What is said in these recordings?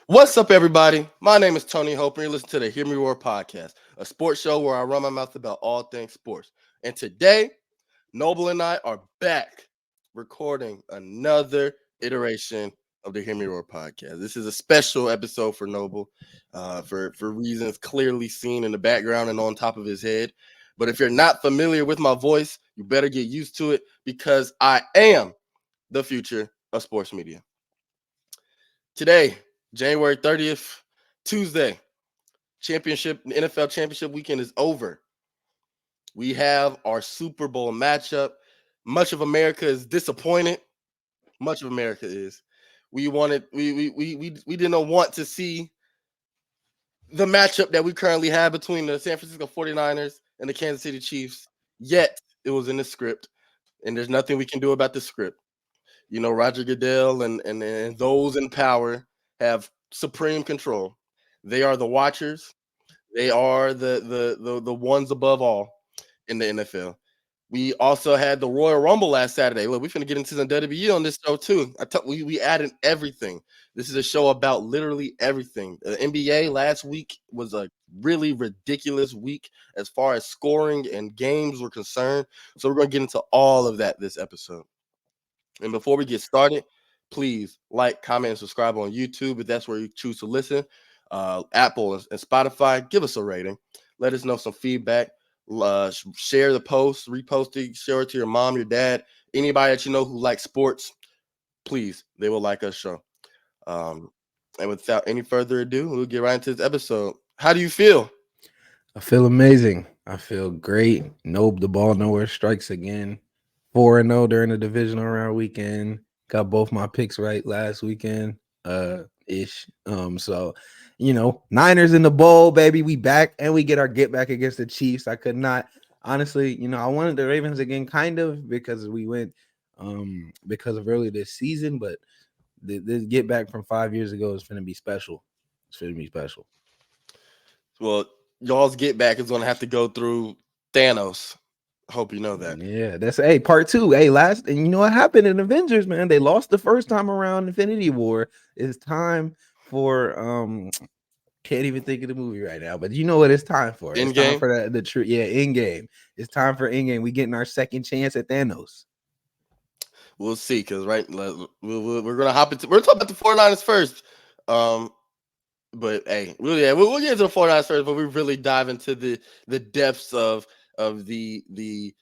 What's up, everybody? My name is Tony Hope, and you're listening to the Hear Me Roar podcast, a sports show where I run my mouth about all things sports. And today, Noble and I are back recording another iteration of the Hear Me Roar podcast. This is a special episode for Noble for reasons clearly seen in the background and on top of his head. But if you're not familiar with my voice, you better get used to it because I am the future of sports media. Today, January 30th, Tuesday, NFL championship weekend is over. We have our Super Bowl matchup. Much of America is disappointed. Much of America is. We didn't want to see the matchup that we currently have between the San Francisco 49ers and the Kansas City Chiefs. Yet it was in the script, and there's nothing we can do about the script. You know, Roger Goodell and those in power have supreme control. They are the watchers. They are the ones above all in the NFL. We also had the Royal Rumble last Saturday. Look, we're finna get into some WWE on this show too. We added everything. This is a show about literally everything. The NBA last week was a really ridiculous week as far as scoring and games were concerned. So we're gonna get into all of that this episode. And before we get started, please like, comment, and subscribe on YouTube if that's where you choose to listen. Apple and Spotify, give us a rating. Let us know some feedback. Share the post, repost it, share it to your mom, your dad, anybody that you know who likes sports. Please, they will like us show. And without any further ado, we'll get right into this episode. How do you feel? I feel amazing. I feel great. Nope, the ball nowhere strikes again. 4-0 during the divisional round weekend. Got both my picks right last weekend. Ish. Niners in the bowl, baby. We back and we get back against the Chiefs. I could not honestly, I wanted the Ravens again, kind of, because we went because of early this season, but this get back from 5 years ago is gonna be special. It's gonna be special. Well, y'all's get back is gonna have to go through Thanos. Hope you know that. Yeah, that's part two. Last, and you know what happened in Avengers, man? They lost the first time around Infinity War. It's time for can't even think of the movie right now, but you know what it's time for. In It's time game. for the true in game. It's time for in game. We getting our second chance at Thanos. We'll see, because we're gonna hop into we're talking about the 49ers first. But hey, we'll get into the 49ers first, but we really dive into the depths of the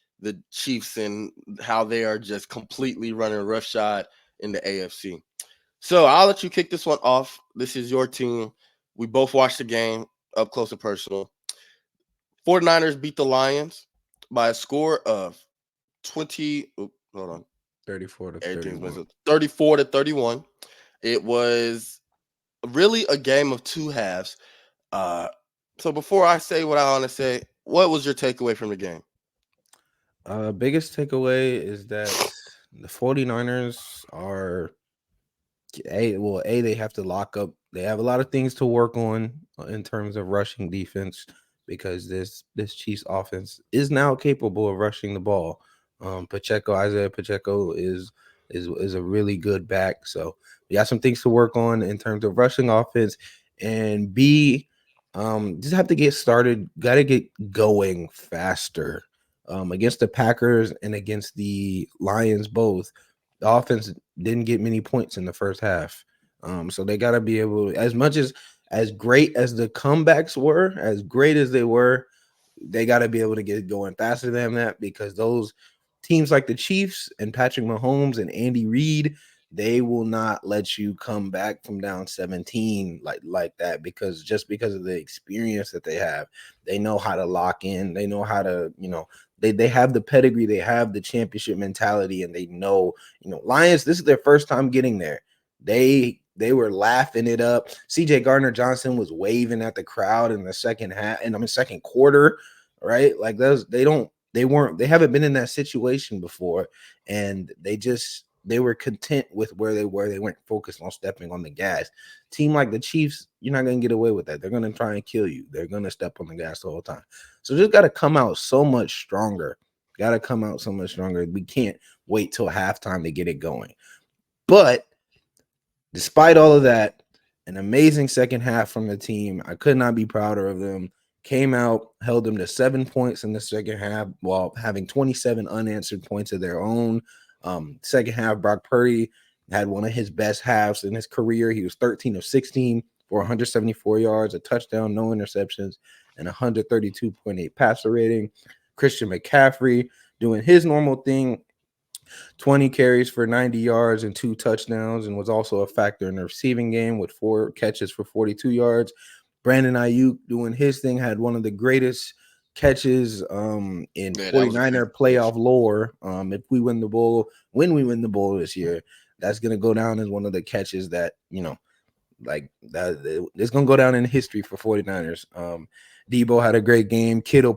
Chiefs and how they are just completely running roughshod in the AFC. So I'll let you kick this one off. This is your team. We both watched the game up close and personal. 49ers beat the Lions by a score of 20. Hold on. 34 to Everything's 31. messed up. 34 to 31. It was really a game of two halves. So before I say what I want to say, what was your takeaway from the game? Biggest takeaway is that the 49ers are they have to lock up. They have a lot of things to work on in terms of rushing defense, because this Chiefs offense is now capable of rushing the ball. Isaiah Pacheco is a really good back. So we got some things to work on in terms of rushing offense, and just have to get started. Got to get going faster. Against the Packers and against the Lions, both the offense didn't get many points in the first half. So they got to be able, as great as the comebacks were, as great as they were, they got to be able to get going faster than that, because those teams like the Chiefs and Patrick Mahomes and Andy Reid, they will not let you come back from down 17 like that, because of the experience that they have. They know how to lock in. They know how to, they have the pedigree, they have the championship mentality, and they know, Lions, this is their first time getting there. They were laughing it up. CJ Gardner-Johnson was waving at the crowd in the second half, and second quarter, right? Like they haven't been in that situation before, and they were content with where they were. They weren't focused on stepping on the gas. Team like the Chiefs, you're not going to get away with that. They're going to try and kill you. They're going to step on the gas the whole time. So just got to come out so much stronger. We can't wait till halftime to get it going. But despite all of that, An amazing second half from the team. I could not be prouder of them. Came out, held them to 7 points in the second half while having 27 unanswered points of their own. Second half, Brock Purdy had one of his best halves in his career. He was 13 of 16 for 174 yards, a touchdown, no interceptions, and 132.8 passer rating. Christian McCaffrey doing his normal thing, 20 carries for 90 yards and 2 touchdowns, and was also a factor in the receiving game with 4 catches for 42 yards. Brandon Ayuk doing his thing, had one of the greatest catches in Yeah, that was a great 49er catch. playoff lore. If we win the bowl, when we win the bowl this year, that's going to go down as one of the catches that, like that it's gonna go down in history for 49ers. Debo had a great game. Kittle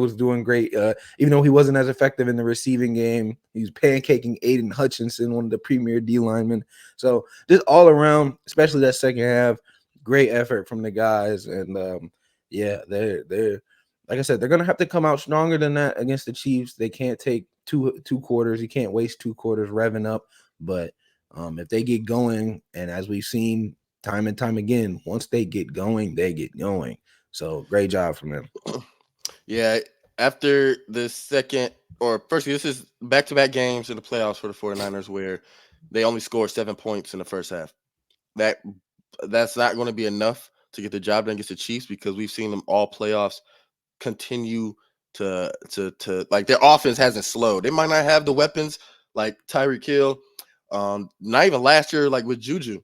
was doing great. Even though he wasn't as effective in the receiving game, he was pancaking Aiden Hutchinson, one of the premier D linemen. So just all around, especially that second half, great effort from the guys. And yeah, they're like I said, they're gonna have to come out stronger than that against the Chiefs. They can't take two quarters. You can't waste 2 quarters revving up. But if they get going, and as we've seen time and time again, once they get going, they get going. So great job from them. Yeah, after the second, or firstly, this is back-to-back games in the playoffs for the 49ers where they only scored 7 points in the first half. That that's not going to be enough to get the job done against the Chiefs because we've seen them all playoffs continue to like their offense hasn't slowed. They might not have the weapons like Tyreek Hill, not even last year like with Juju.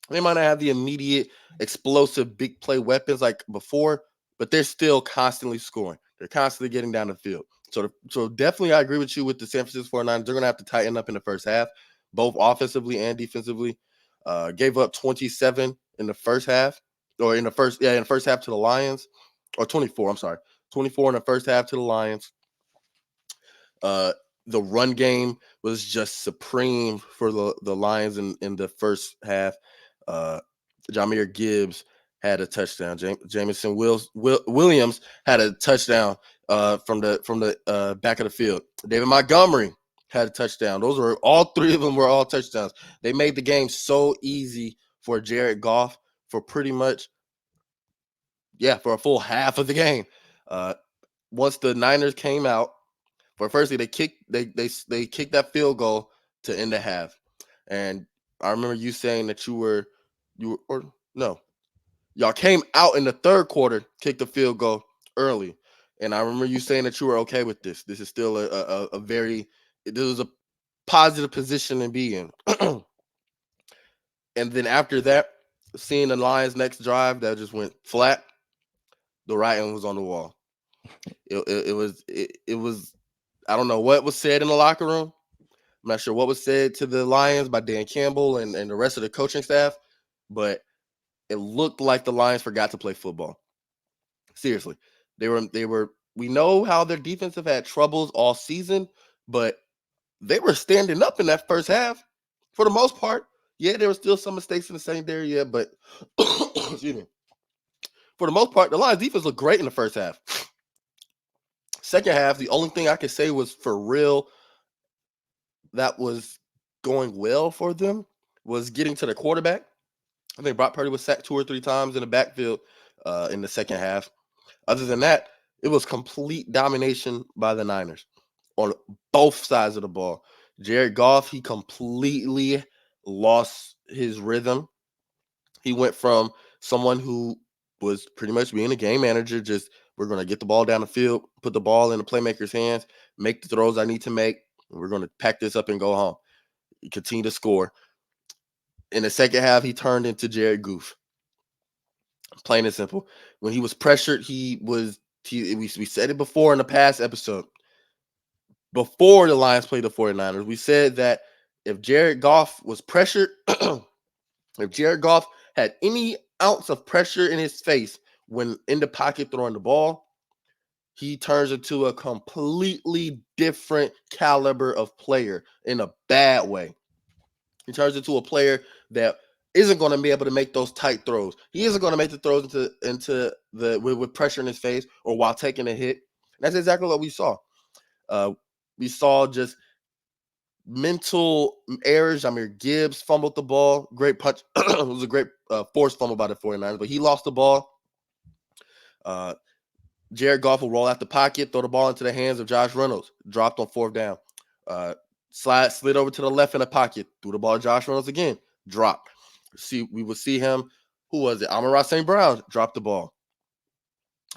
They might not have the immediate explosive big play weapons like before, but they're still constantly scoring. They're constantly getting down the field. So definitely I agree with you with the San Francisco 49ers. They're going to have to tighten up in the first half, both offensively and defensively. Gave up 27 in the first half, or in the first half to the Lions, or 24, I'm sorry. 24 in the first half to the Lions. Uh, the run game was just supreme for the Lions in the first half. Uh, Jameer Gibbs had a touchdown. Jamison Williams had a touchdown from the back of the field. David Montgomery had a touchdown. Those were all three of them were all touchdowns. They made the game so easy for Jared Goff for pretty much for a full half of the game. Uh, Once the Niners came out, for firstly they kicked that field goal to end the half, and I remember you saying that you were or no, y'all came out in the third quarter, kicked the field goal early, and I remember you saying that you were okay with this. This is still a very this was a positive position to be in. And then after that, seeing the Lions next drive that just went flat, the writing was on the wall. It was I don't know what was said in the locker room. I'm not sure what was said to the Lions by Dan Campbell and the rest of the coaching staff, but it looked like the Lions forgot to play football. Seriously. They were we know how their defense have had troubles all season, but they were standing up in that first half for the most part. Yeah, there were still some mistakes in the secondary, yeah, but excuse me. For the most part, the Lions defense looked great in the first half. Second half, the only thing I could say was for real that was going well for them was getting to the quarterback. I think Brock Purdy was sacked 2 or 3 times in the backfield in the second half. Other than that, it was complete domination by the Niners on both sides of the ball. Jared Goff, he completely lost his rhythm. He went from someone who was pretty much being a game manager, just we're going to get the ball down the field, put the ball in the playmaker's hands, make the throws I need to make, and we're going to pack this up and go home. He continued to score. In the second half, he turned into Jared Goof. Plain and simple. When he was pressured, we said it before in the past episode. Before the Lions played the 49ers, we said that if Jared Goff was pressured, if Jared Goff had any ounce of pressure in his face when in the pocket throwing the ball, he turns into a completely different caliber of player in a bad way. He turns into a player that isn't going to be able to make those tight throws. He isn't going to make the throws into the with pressure in his face or while taking a hit. That's exactly what we saw. We saw just mental errors. Jahmyr Gibbs fumbled the ball. Great punch. It was a great forced fumble by the 49ers, but he lost the ball. Jared Goff will roll out the pocket, throw the ball into the hands of Josh Reynolds. Dropped on fourth down. Slid over to the left in the pocket. Threw the ball to Josh Reynolds again. Drop. We would see him. Who was it? Amon-Ra St. Brown dropped the ball.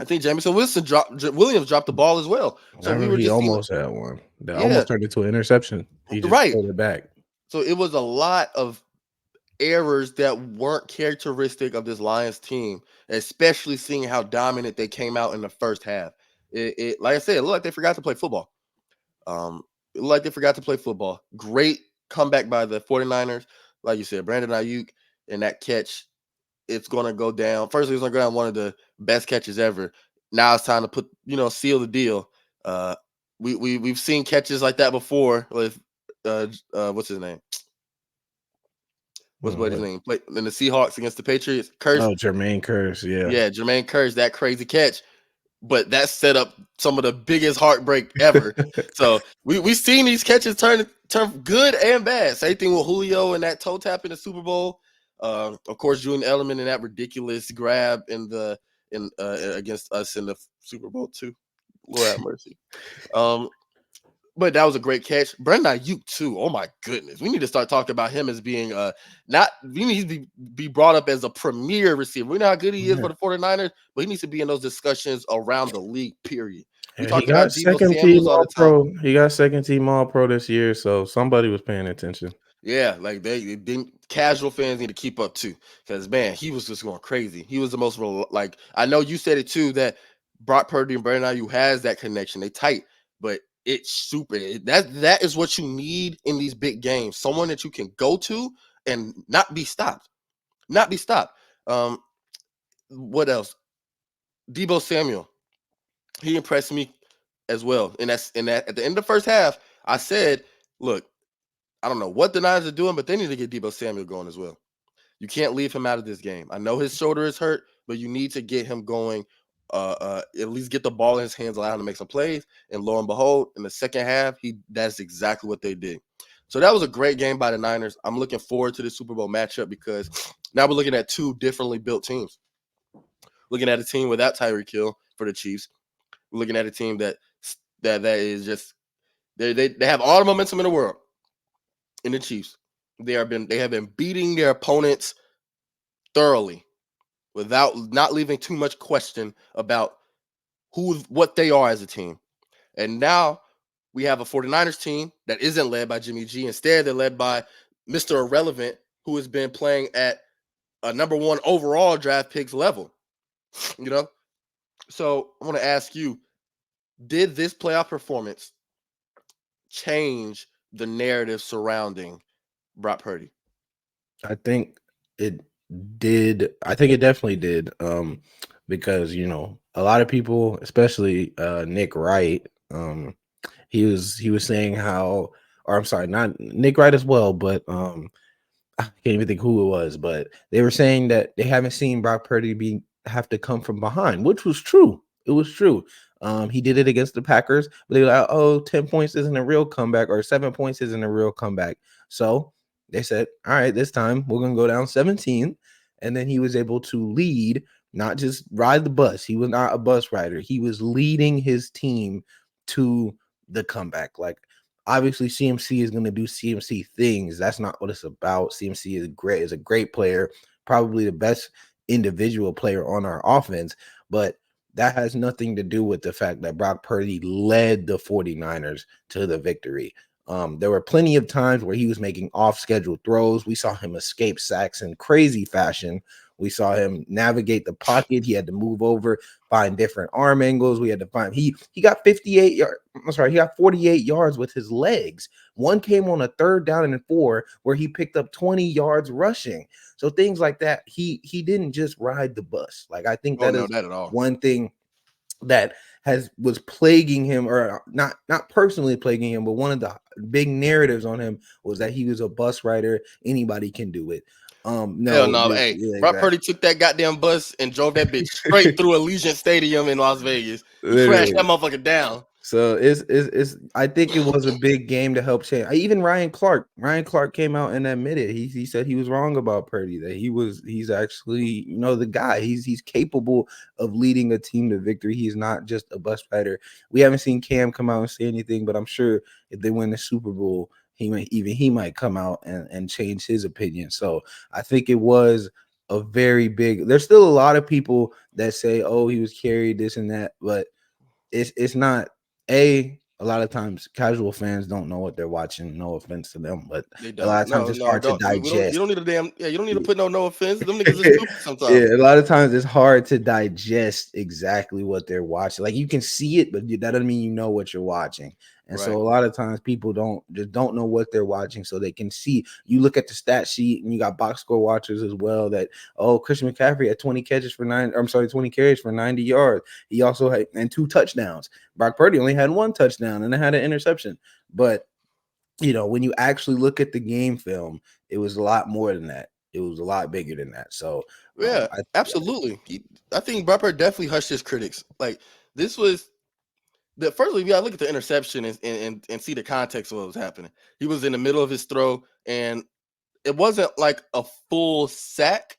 I think Jameson Williams dropped the ball as well. I So we remember were he just seeing, almost had one that yeah, almost turned into an interception. He just right. pulled it back. So it was a lot of errors that weren't characteristic of this Lions team, especially seeing how dominant they came out in the first half. It like I said, it looked like they forgot to play football. It looked like they forgot to play football. Great comeback by the 49ers. Like you said, Brandon Ayuk and that catch, it's going to go down. Firstly, it's going to go down one of the best catches ever. Now it's time to put, seal the deal. We've seen catches like that before with what's his name? What's his name? Played in the Seahawks against the Patriots. Curse. Oh, Jermaine Curse, yeah. Yeah, Jermaine Curse, that crazy catch. But that set up some of the biggest heartbreak ever. So we've seen these catches turn good and bad. Same thing with Julio and that toe tap in the Super Bowl. Of course, Julian Edelman and that ridiculous grab against us in the Super Bowl too. Lord have mercy. But that was a great catch. Brandon Ayuk too. Oh my goodness, we need to start talking about him as being not. We need to be brought up as a premier receiver. We know how good he is for the 49ers, but he needs to be in those discussions around the league. Period. We talked about Deebo Samuels all the time. Pro. He got second team All Pro this year, so somebody was paying attention. Yeah, like they didn't. Casual fans need to keep up too, because man, he was just going crazy. He was the most like I know you said it too that Brock Purdy and Brandon Ayuk has that connection. They tight, but it's super. That is what you need in these big games. Someone that you can go to and not be stopped. Not be stopped. What else? Deebo Samuel. He impressed me as well. And at the end of the first half, I said, look, I don't know what the Niners are doing, but they need to get Deebo Samuel going as well. You can't leave him out of this game. I know his shoulder is hurt, but you need to get him going. At least get the ball in his hands, allow him to make some plays. And lo and behold, in the second half, that's exactly what they did. So that was a great game by the Niners. I'm looking forward to the Super Bowl matchup because now we're looking at two differently built teams. Looking at a team without Tyreek Hill for the Chiefs. We're looking at a team that is just they have all the momentum in the world. In the Chiefs, they have been beating their opponents thoroughly, without not leaving too much question about what they are as a team. And now we have a 49ers team that isn't led by Jimmy G. Instead, they're led by Mr. Irrelevant, who has been playing at a number one overall draft picks level. So I want to ask you, did this playoff performance change the narrative surrounding Brock Purdy? I think it did. I think it definitely did. Because a lot of people, especially Nick Wright, he was saying how, or I'm sorry, not Nick Wright as well, but I can't even think who it was, but they were saying that they haven't seen Brock Purdy have to come from behind, which was true. It was true. He did it against the Packers, but they were like, oh, 10 points isn't a real comeback, or 7 points isn't a real comeback. So they said, all right, this time we're going to go down 17. And then he was able to lead, not just ride the bus. He was not a bus rider. He was leading his team to the comeback. Like, obviously, CMC is going to do CMC things. That's not what it's about. CMC is a great player, probably the best individual player on our offense. But that has nothing to do with the fact that Brock Purdy led the 49ers to the victory. There were plenty of times where he was making off-schedule throws. We saw him escape sacks in crazy fashion. We saw him navigate the pocket. He had to move over, find different arm angles. We had to find he got 58 yards. I'm sorry, he got 48 yards with his legs. One came on a 3rd down and 4 where he picked up 20 yards rushing. So things like that. He didn't just ride the bus. Like, I think that is not at all. one thing that was plaguing him, or not personally plaguing him, but one of the big narratives on him was that he was a bus rider. Anybody can do it. No, hell no. Hey, yeah, Brock Purdy took that goddamn bus and drove that bitch straight through Allegiant Stadium in Las Vegas. He crashed that motherfucker down. So it's I think it was a big game to help change. Even Ryan Clark came out and admitted he said he was wrong about Purdy, that he's actually, the guy. He's capable of leading a team to victory. He's not just a bus rider. We haven't seen Cam come out and say anything, but I'm sure if they win the Super Bowl, he might come out and change his opinion. So I think it was a very big. There's still a lot of people that say, oh, he was carried, this and that, but it's not. A lot of times casual fans don't know what they're watching. No offense to them, but They a lot don't. of times No, it's no, hard to don't. We don't. You digest. don't need a damn. Yeah, you don't need to Yeah. put no offense. Them niggas are stupid Yeah, sometimes. a lot of times it's hard to digest exactly what they're watching. Like, you can see it, but that doesn't mean you know what you're watching. And so Right. a lot of times people don't know what they're watching, so they can see. You look at the stat sheet, and you got box score watchers as well. That, oh, Christian McCaffrey had 20 catches for 20 carries for 90 yards. He also had and 2 touchdowns. Brock Purdy only had 1 touchdown and had an interception. But when you actually look at the game film, it was a lot more than that. It was a lot bigger than that. So Yeah. I Absolutely. I think Brock Purdy definitely hushed his critics. Like this was the firstly, we gotta look at the interception and see the context of what was happening. He was in the middle of his throw, and it wasn't like a full sack.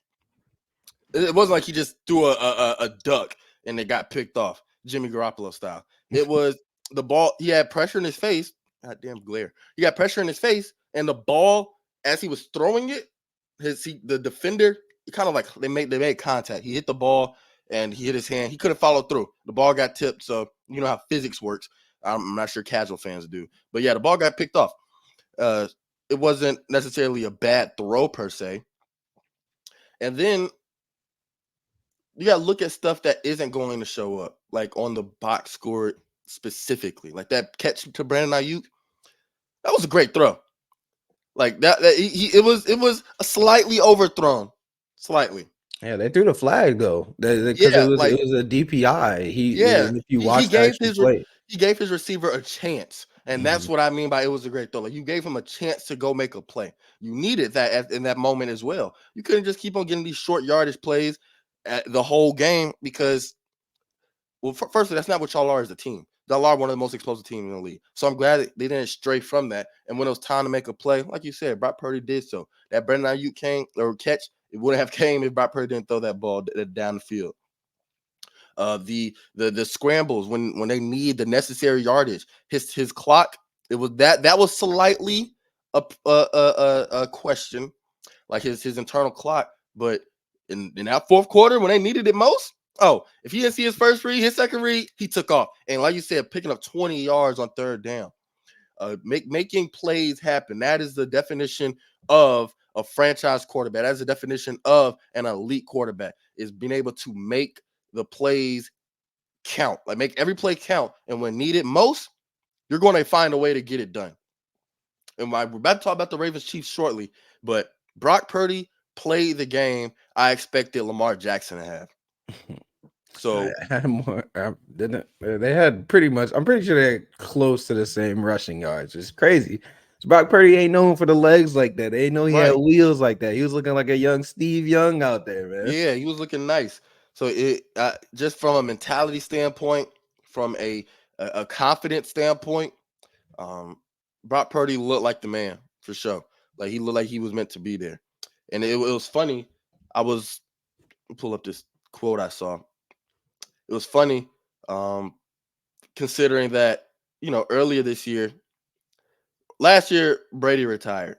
It wasn't like he just threw a duck and it got picked off, Jimmy Garoppolo style. It was the ball. He had pressure in his face. Goddamn glare. He got pressure in his face, and the ball, as he was throwing it, the defender kind of like they made contact. He hit the ball and he hit his hand. He couldn't follow through. The ball got tipped. So you know how physics works. I'm not sure casual fans do, but yeah, the ball got picked off. Uh, it wasn't necessarily a bad throw per se. And then you gotta look at stuff that isn't going to show up, like on the box score specifically, like that catch to Brandon Ayuk. That was a great throw. Like it was a slightly overthrown, slightly. Yeah, they threw the flag though, because it Yeah, was like it was a DPI. yeah, If you he watch the gave actual play. he gave his receiver a chance, and Mhm. that's what I mean by it was a great throw. Like you gave him a chance to go make a play. You needed that in that moment as well. You couldn't just keep on getting these short yardage plays at the whole game because, well, firstly, that's not what y'all are as a team. Y'all are one of the most explosive teams in the league. So I'm glad they didn't stray from that. And when it was time to make a play, like you said, Brock Purdy did so. That Brandon Ayuk came or catch, it wouldn't have came if Brock Purdy didn't throw that ball down the field. The scrambles when they need the necessary yardage, his clock, it was that was slightly a question, like his internal clock. But in that fourth quarter, when they needed it most, oh, if he didn't see his first read, his second read, he took off. And like you said, picking up 20 yards on third down, making plays happen. That is the definition of a franchise quarterback. That's the definition of an elite quarterback, is being able to make the plays count, like make every play count. And when needed most, you're going to find a way to get it done. And we're about to talk about the Ravens Chiefs shortly, but Brock Purdy played the game I expected Lamar Jackson to have. I So had more. Didn't they had pretty much? I'm pretty sure they're close to the same rushing yards. It's crazy. Brock Purdy ain't known for the legs like that. They ain't know he had right, wheels like that. He was looking like a young Steve Young out there, man. yeah, he was looking nice. So it just from a mentality standpoint, from a confidence standpoint, um, Brock Purdy looked like the man for sure. Like he looked like he was meant to be there. And it was funny. I was pull up this quote I saw. It was funny, um, considering that earlier this year, last year Brady retired,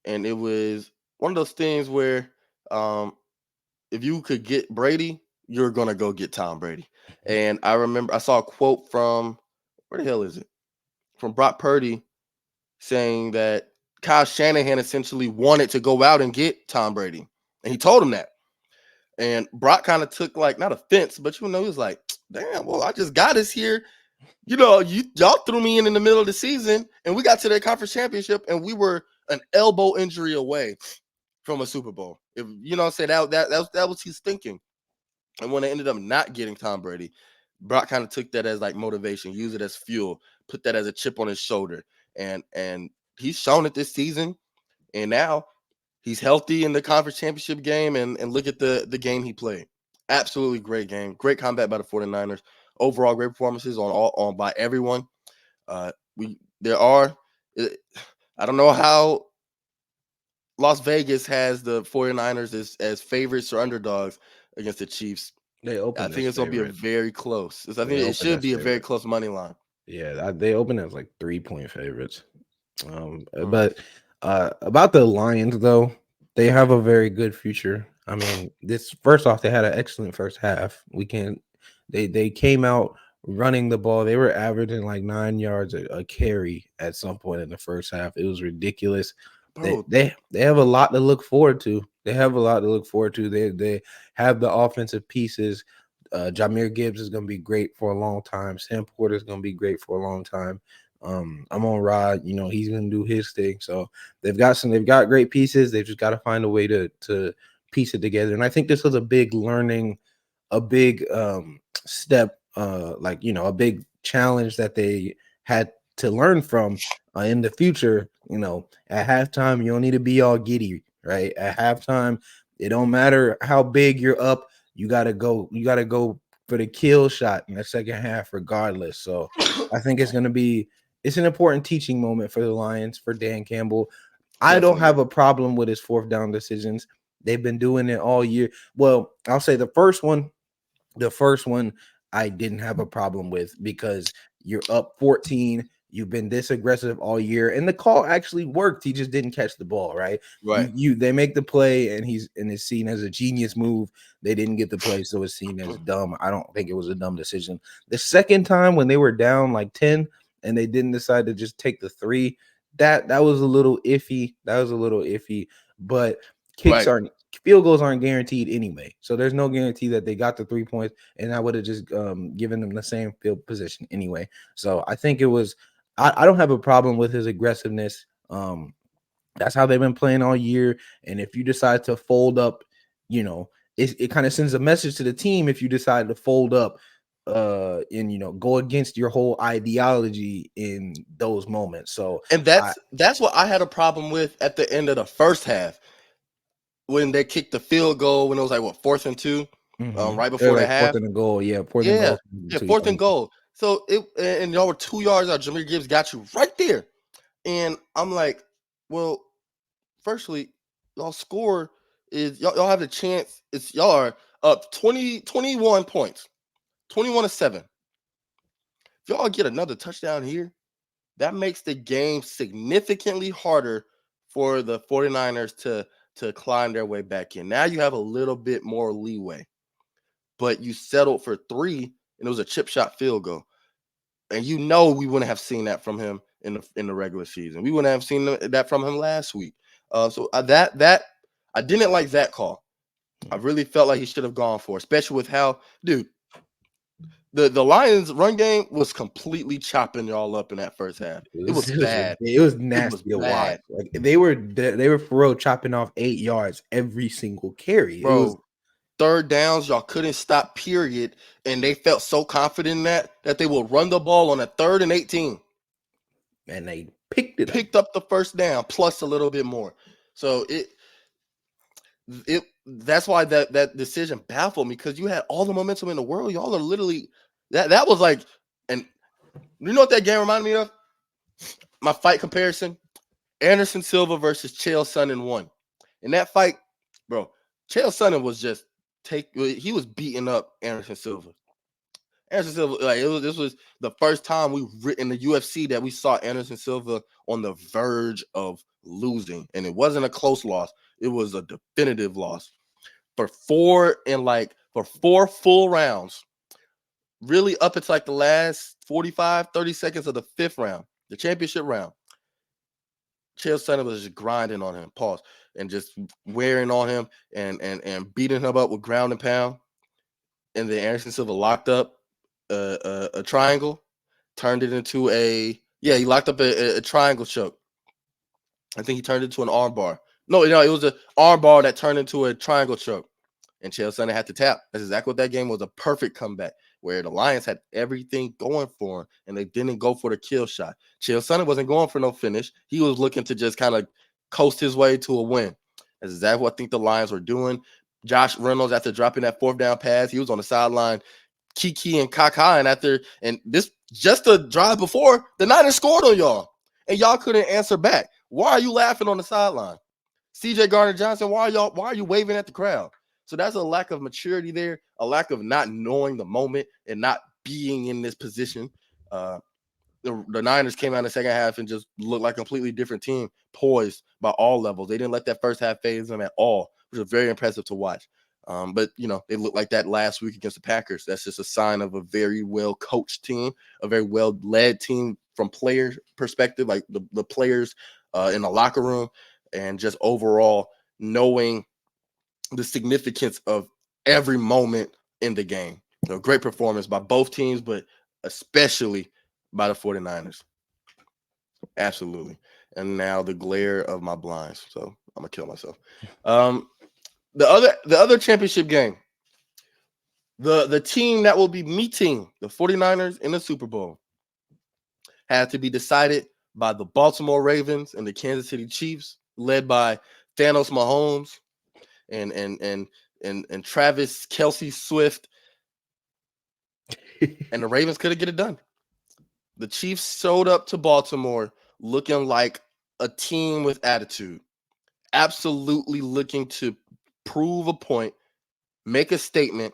and it was one of those things where, um, if you could get Brady, you're gonna go get Tom Brady. And I remember I saw a quote from, where the hell is it? From Brock Purdy saying that Kyle Shanahan essentially wanted to go out and get Tom Brady, and he told him that. And Brock kind of took like not offense, but he was like, "Damn, well, I just got us here. Y'all threw me in the middle of the season, and we got to the conference championship, and we were an elbow injury away from a Super Bowl. If you know, what I'm saying that was his thinking. And when they ended up not getting Tom Brady, Brock kind of took that as like motivation, use it as fuel, put that as a chip on his shoulder, and he's shown it this season. And now he's healthy in the conference championship game, and look at the game he played. Absolutely great game. Great comeback by the 49ers. overall great performances on by everyone. We there are. I don't know how Las Vegas has the 49ers as favorites or underdogs against the Chiefs. They I opened as think it's gonna be a favorites. very close. I think They it opened should as be a very favorites. close money line. Yeah, they opened as like 3-point favorites. Mm. But about the Lions though, they have a very good future. I mean, this first off, they had an excellent first half. We can They came out running the ball. They were averaging like 9 yards a carry at some point in the first half. It was ridiculous. They Bro, they they have a lot to look forward to. They have a lot to look forward to. They have the offensive pieces. Jameer Gibbs is going to be great for a long time. Sam Porter is going to be great for a long time. I'm on Rod. He's going to do his thing. So they've got great pieces. They've just got to find a way to piece it together. And I think this was a big step, a big challenge that they had to learn from in the future. At halftime, you don't need to be all giddy, right? At halftime, it don't matter how big you're up. You gotta go. You gotta go for the kill shot in the second half, regardless. So I think it's an important teaching moment for the Lions, for Dan Campbell. I don't definitely. have a problem with his fourth down decisions. They've been doing it all year. Well, I'll say the first one I didn't have a problem with because you're up 14. You've been this aggressive all year, and the call actually worked. He just didn't catch the ball, right? Right. They make the play, and it's seen as a genius move. They didn't get the play, so it's seen as dumb. I don't think it was a dumb decision. The second time when they were down like 10 and they didn't decide to just take the three, that was a little iffy. That was a little iffy, but kicks Right. aren't field goals aren't guaranteed anyway. So there's no guarantee that they got the 3 points, and I would have just given them the same field position anyway. So I think I don't have a problem with his aggressiveness. That's how they've been playing all year. And if you decide to fold up, it kind of sends a message to the team if you decide to fold up and go against your whole ideology in those moments. So And I that's what I had a problem with at the end of the first half when they kicked the field goal when it was like what 4th and 2, right they're before the like fourth half. and a goal. Yeah, fourth and Yeah, goal. yeah, 4th and goal. So and y'all were 2 yards out. Jameer Gibbs got you right there, and I'm like, well, firstly, y'all score is y'all have the chance. It's y'all are up 21 points, 21-7. If y'all get another touchdown here, that makes the game significantly harder for the 49ers to climb their way back in. Now you have a little bit more leeway, but you settled for 3 and it was a chip shot field goal. And we wouldn't have seen that from him in the regular season. We wouldn't have seen that from him last week. So that I didn't like that call. I really felt like he should have gone for, especially with how, dude, the Lions run game was completely chopping y'all up in that first half. It It was was it was, bad. it was It was nasty to watch. bad, Like they were for real chopping off 8 yards every single carry. It was bro. Third downs, y'all couldn't stop, period. And they felt so confident in that they will run the ball on a 3rd and 18. and they picked it up. Picked up the first down plus a little bit more. So that's why that decision baffled me because you had all the momentum in the world. Y'all are literally that was like, and you know what that game reminded me of? My fight comparison: Anderson Silva versus Chael Sonnen 1. In that fight, bro, Chael Sonnen was just he was beating up Anderson Silva. Anderson Silva, like this was the first time in the UFC that we saw Anderson Silva on the verge of losing, and it wasn't a close loss; it was a definitive loss for four full rounds, really up until like the last 45, 30 seconds of the 5th round, the championship round. Chael Sonnen was just grinding on him, pause, and just wearing on him and beating him up with ground and pound. And then Anderson Silva locked up a triangle, turned it into he locked up a triangle choke. I think he turned it into an arm bar. No, it was an arm bar that turned into a triangle choke. And Chael Sonnen had to tap. That's exactly what that game was, a perfect comeback where the Lions had everything going for him and they didn't go for the kill shot. Chael Sonnen wasn't going for no finish. He was looking to just kind of coast his way to a win. That's exactly what I think the Lions were doing. Josh Reynolds, after dropping that 4th down pass, he was on the sideline Kiki and Kaka, and this just the drive before the Niners scored on y'all, and y'all couldn't answer back. Why are you laughing on the sideline? CJ Gardner-Johnson, why are you waving at the crowd? So that's a lack of maturity there, a lack of not knowing the moment and not being in this position. The Niners came out in the second half and just looked like a completely different team, poised by all levels. They didn't let that first half phase them at all, which was very impressive to watch. But they looked like that last week against the Packers. That's just a sign of a very well coached team, a very well led team from player perspective, like the players in the locker room, and just overall knowing the significance of every moment in the game. Great performance by both teams, but especially by the 49ers. Absolutely. And now the glare of my blinds. So I'm gonna kill myself. The other championship game, the team that will be meeting the 49ers in the Super Bowl had to be decided by the Baltimore Ravens and the Kansas City Chiefs, led by Thanos Mahomes and Travis Kelsey Swift. And the Ravens couldn't get it done. The Chiefs showed up to Baltimore looking like a team with attitude, absolutely looking to prove a point, make a statement,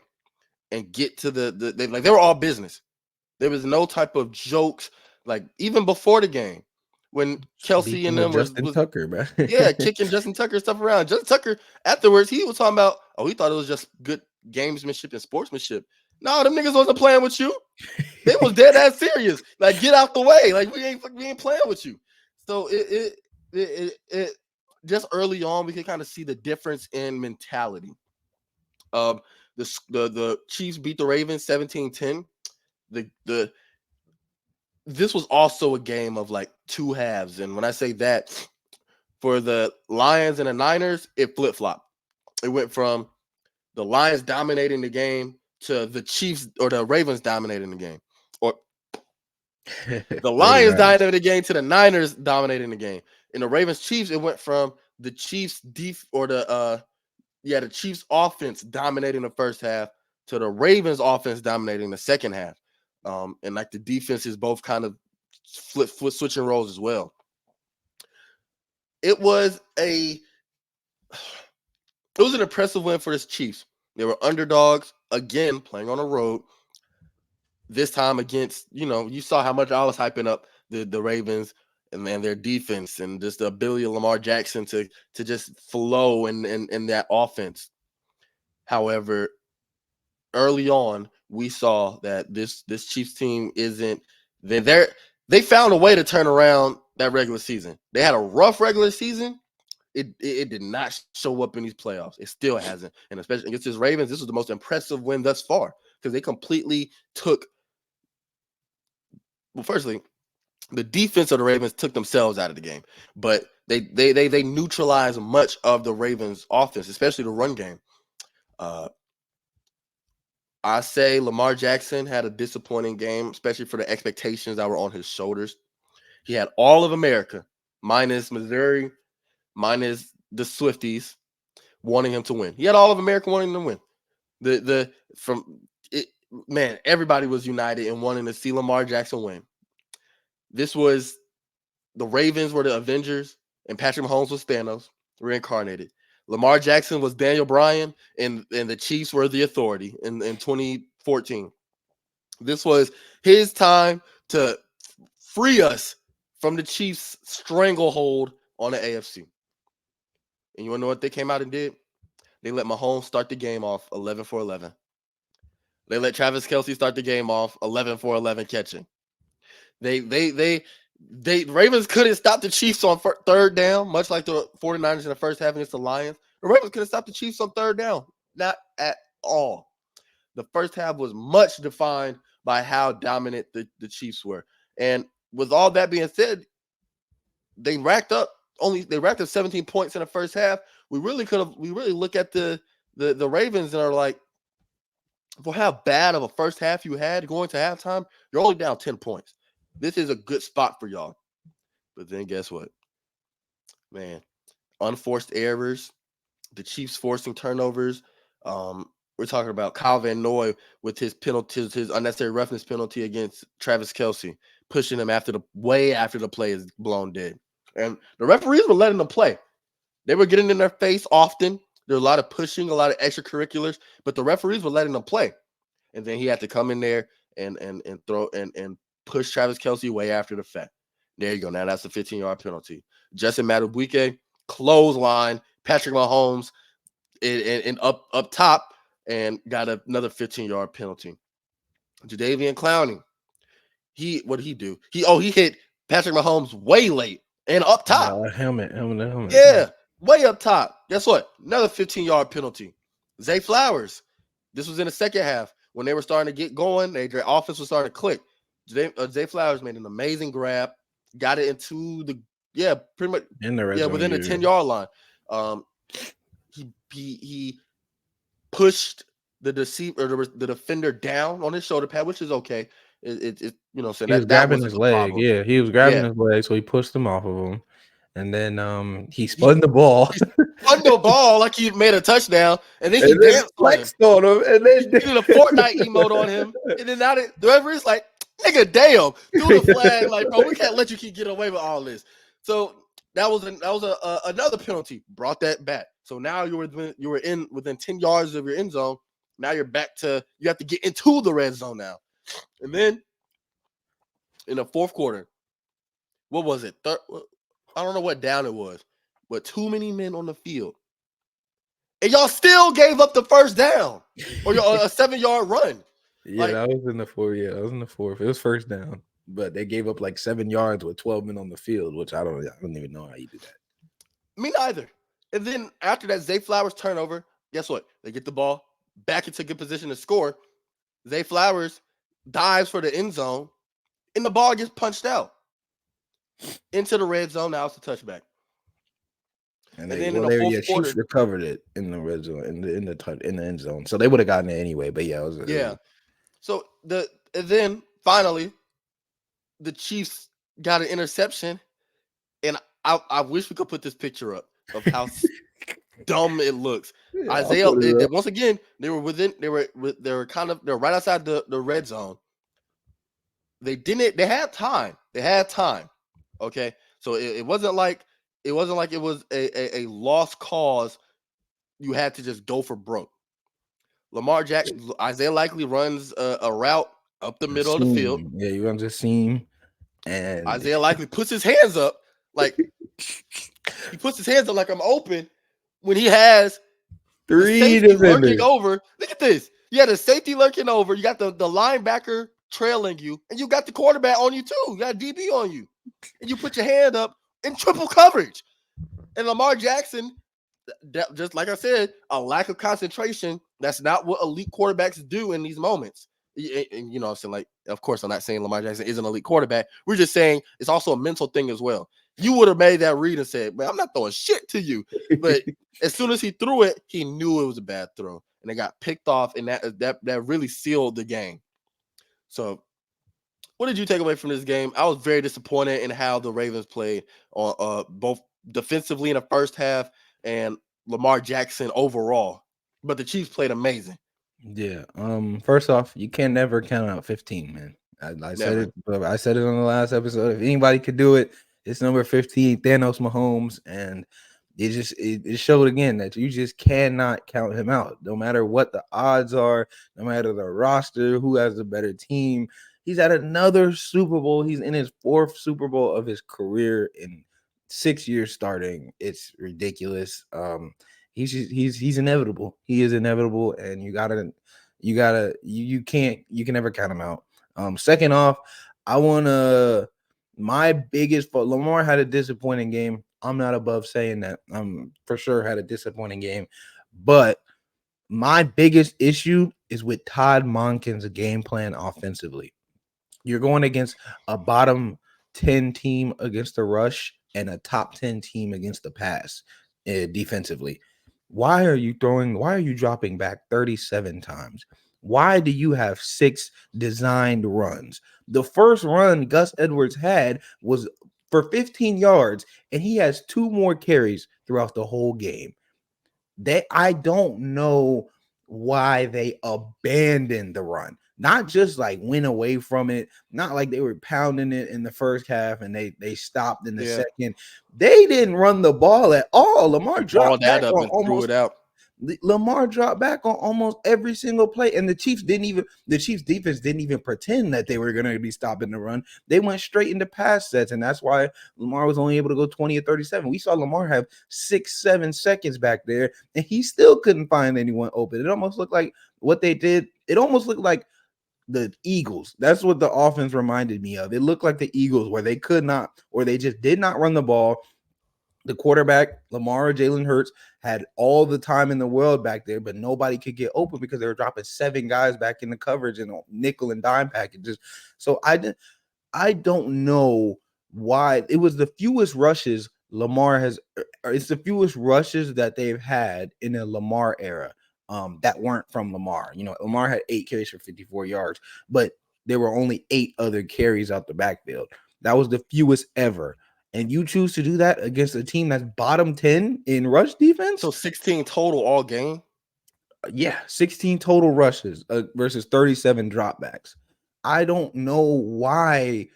and get to they were all business. There was no type of jokes, like even before the game when Kelsey Beefing and with them was Justin Tucker, bro. kicking Justin Tucker stuff around. Justin Tucker afterwards, he was talking about, he thought it was just good gamesmanship and sportsmanship. No, them niggas wasn't playing with you. They was dead ass serious. Like, get out the way. Like, we ain't playing with you. So it just early on, we could kind of see the difference in mentality. The Chiefs beat the Ravens 17-10. This was also a game of like two halves. And when I say that, for the Lions and the Niners, it flip-flopped. It went from the Lions dominating the game to the Chiefs or the Ravens dominating the game. Or the Lions dominating the game to the Niners dominating the game. In the Ravens Chiefs, it went from the Chiefs the Chiefs offense dominating the first half to the Ravens offense dominating the second half. And like the defenses both kind of switching roles as well. It was an impressive win for the Chiefs. They were underdogs again, playing on the road. This time against, you saw how much I was hyping up the Ravens and their defense and just the ability of Lamar Jackson to just flow in that offense. However, early on, we saw that this Chiefs team isn't. They found a way to turn around that regular season. They had a rough regular season. It did not show up in these playoffs. It still hasn't. And especially against this Ravens, this was the most impressive win thus far because they completely took. Well, firstly, the defense of the Ravens took themselves out of the game, but they neutralized much of the Ravens' offense, especially the run game. I say Lamar Jackson had a disappointing game, especially for the expectations that were on his shoulders. He had all of America, minus Missouri, minus the Swifties, wanting him to win. He had all of America wanting him to win. Everybody was united in wanting to see Lamar Jackson win. This was the Ravens were the Avengers, and Patrick Mahomes was Thanos reincarnated. Lamar Jackson was Daniel Bryan, and the Chiefs were the authority in 2014. This was his time to free us from the Chiefs' stranglehold on the AFC. And you want to know what they came out and did? They let Mahomes start the game off 11 for 11. They let Travis Kelsey start the game off 11 for 11 catching. The Ravens couldn't stop the Chiefs on third down, much like the 49ers in the first half against the Lions. The Ravens couldn't stop the Chiefs on third down. Not at all. The first half was much defined by how dominant the Chiefs were. And with all that being said, they racked up 17 points in the first half. We really look at the Ravens and are like, for how bad of a first half you had going to halftime, you're only down 10 points. This is a good spot for y'all. But then guess what? Man, unforced errors, the Chiefs forcing turnovers, we're talking about Kyle Van Noy with his penalties, his unnecessary roughness penalty against Travis Kelce, pushing him way after the play is blown dead. And the referees were letting them play. They were getting in their face often. There was a lot of pushing, a lot of extracurriculars, but the referees were letting them play. And then he had to come in there and throw and push Travis Kelce way after the fact. There you go. Now that's a 15-yard penalty. Justin Madubuike, clothesline, Patrick Mahomes and up top and got another 15-yard penalty. Jadeveon Clowney, what did he do? He hit Patrick Mahomes way late and up top. Helmet. Yeah, way up top. Guess what? Another 15-yard penalty. Zay Flowers. This was in the second half when they were starting to get going. Their offense was starting to click. Zay Flowers made an amazing grab, got it into pretty much in the red zone, within the 10-yard line. He pushed the defender down on his shoulder pad, which is okay. So he was grabbing his leg. Problem. Yeah, he was grabbing his leg, so he pushed him off of him, and then he spun the ball. He spun the ball like he made a touchdown, and then he danced flexed on him, and then he did a Fortnite emote on him, and then now the referee's like, "Nigga, damn!" Threw the flag, like, bro, we can't let you keep getting away with all this. So that was another penalty. Brought that back. So now you were in within 10 yards of your end zone. Now you're back to you have to get into the red zone now. And then in the fourth quarter, what was it? I don't know what down it was, but too many men on the field. And y'all still gave up the first down or a 7-yard run. Yeah, that was in the fourth. Yeah, that was in the fourth. It was first down, but they gave up like 7 yards with 12 men on the field, which I don't even know how you do that. Me neither. And then after that Zay Flowers turnover, guess what? They get the ball back into good position to score. Zay Flowers dives for the end zone, and the ball gets punched out into the red zone. Now it's a touchback. And then in the fourth quarter, Chiefs recovered it in the red zone, in the end zone. So they would have gotten it anyway. But yeah, So then finally, the Chiefs got an interception, and I wish we could put this picture up of how dumb it looks. Yeah, Isaiah, once again, they were right outside the red zone. They had time. Okay. So it wasn't like it was a lost cause. You had to just go for broke. Isaiah Likely runs a route up the middle of the field. Yeah, you runs a seam. And Isaiah Likely puts his hands up like I'm open when he has 3 defenders lurking over. Look at this. You had a safety lurking over. You got the linebacker trailing you, and you got the quarterback on you too. You got a DB on you, and you put your hand up in triple coverage. And Lamar Jackson, just like I said, a lack of concentration. That's not what elite quarterbacks do in these moments. And I'm saying, like, of course, I'm not saying Lamar Jackson is an elite quarterback. We're just saying it's also a mental thing as well. You would have made that read and said, "Man, I'm not throwing shit to you." But as soon as he threw it, he knew it was a bad throw, and it got picked off, and that really sealed the game. So, what did you take away from this game? I was very disappointed in how the Ravens played on both defensively in the first half and Lamar Jackson overall. But the Chiefs played amazing. Yeah. First off, you can never count out 15, man. I said it. I said it on the last episode. If anybody could do it, it's number 15, Thanos Mahomes, and it showed again that you just cannot count him out. No matter what the odds are, no matter the roster, who has a better team. He's at another Super Bowl. He's in his 4th Super Bowl of his career in 6 years starting. It's ridiculous. He's inevitable. He is inevitable, and you can never count him out. Second off, my biggest fault. Lamar had a disappointing game. I'm not above saying that. For sure had a disappointing game, but my biggest issue is with Todd Monken's game plan offensively. You're going against a bottom 10 team against the rush and a top 10 team against the pass defensively. Why are you dropping back 37 times? Why do you have 6 designed runs? The first run Gus Edwards had was for 15 yards, and he has 2 more carries throughout the whole game. I don't know why they abandoned the run. Not just like went away from it, not like they were pounding it in the first half and they stopped in the Yeah. second. They didn't run the ball at all. Lamar He dropped balled back that up on and threw almost it out. Lamar dropped back on almost every single play, and the Chiefs defense didn't even pretend that they were going to be stopping the run. They went straight into pass sets, and that's why Lamar was only able to go 20 or 37. We saw Lamar have 6-7 seconds back there, and he still couldn't find anyone open. It almost looked like what they did. It almost looked like the Eagles. That's what the offense reminded me of. It looked like the Eagles, where they could not, or they just did not run the ball. The quarterback, Lamar or Jalen Hurts, had all the time in the world back there, but nobody could get open because they were dropping 7 guys back in the coverage and nickel and dime packages. So I don't know why it was the fewest rushes Lamar has. It's the fewest rushes that they've had in a Lamar era that weren't from Lamar. You know, Lamar had 8 carries for 54 yards, but there were only 8 other carries out the backfield. That was the fewest ever. And you choose to do that against a team that's bottom 10 in rush defense? So 16 total all game. Yeah, 16 total rushes versus 37 dropbacks. I don't know why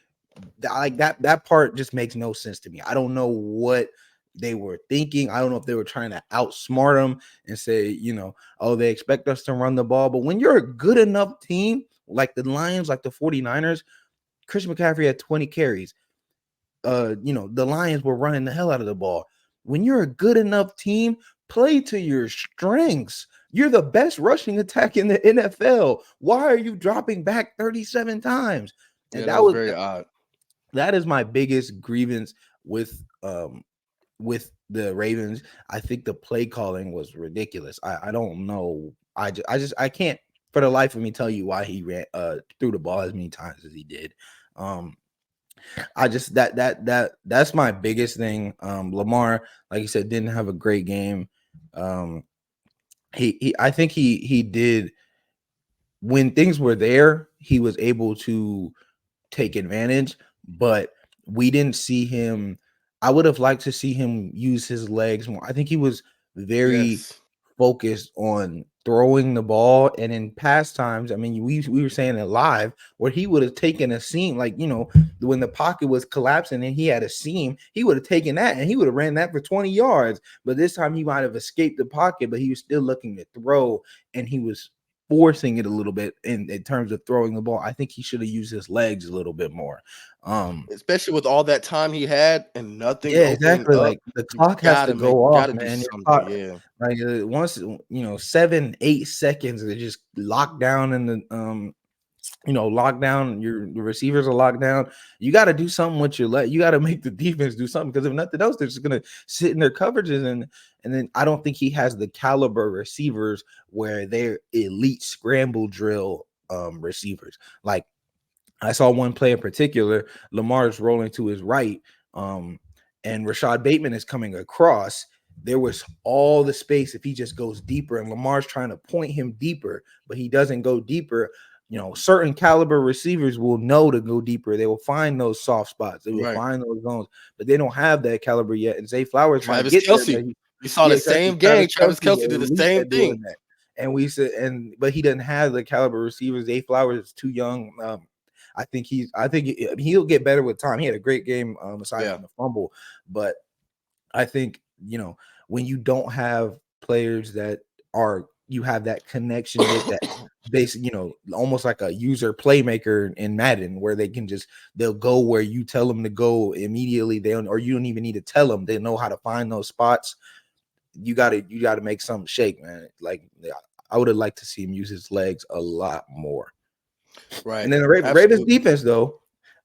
like that part just makes no sense to me. I don't know what they were thinking. I don't know if they were trying to outsmart them and say, oh, they expect us to run the ball. But when you're a good enough team, like the Lions, like the 49ers, Christian McCaffrey had 20 carries. The Lions were running the hell out of the ball. When you're a good enough team, play to your strengths. You're the best rushing attack in the NFL. Why are you dropping back 37 times? And Yeah, that was very odd. that is my biggest grievance with the Ravens. I think the play calling was ridiculous. I don't know. I can't for the life of me tell you why he ran threw the ball as many times as he did. I just that's my biggest thing. Lamar, like you said, didn't have a great game. He I think he did when things were there, he was able to take advantage, but we didn't see him. I would have liked to see him use his legs more. I think he was very Yes. focused on throwing the ball. And in past times, I mean, we were saying it live where he would have taken a seam, like, when the pocket was collapsing and he had a seam, he would have taken that and he would have ran that for 20 yards. But this time he might have escaped the pocket, but he was still looking to throw and he was forcing it a little bit in terms of throwing the ball. I think he should have used his legs a little bit more. Especially with all that time he had and nothing Yeah, opening exactly. up. Like the You clock has to go off, gotta do man. Your something. clock, Yeah. like once 7-8 seconds, they just locked down in the locked down. The receivers are locked down. You got to do something with your leg. You got to make the defense do something because if nothing else, they're just gonna sit in their coverages and then I don't think he has the caliber receivers where they're elite scramble drill receivers. Like I saw one play in particular. Lamar's rolling to his right, and Rashad Bateman is coming across. There was all the space if he just goes deeper, and Lamar's trying to point him deeper, but he doesn't go deeper. Certain caliber receivers will know to go deeper. They will find those soft spots. They will Right. find those zones, but they don't have that caliber yet. And Zay Flowers might Travis get there, Kelsey. but We saw yeah, the exactly. same game. Travis Kelsey Is did the elite same at doing thing. that. And we said, but he doesn't have the caliber receivers. Zay Flowers is too young. I think he'll get better with time. He had a great game aside Yeah. from the fumble, but I think when you don't have players that you have that connection with that basically almost like a user playmaker in Madden where they'll go where you tell them to go immediately. Or you don't even need to tell them. They know how to find those spots. You got to make something shake, man. Like I would have liked to see him use his legs a lot more. Right. And then the Ravens Absolutely. defense, though,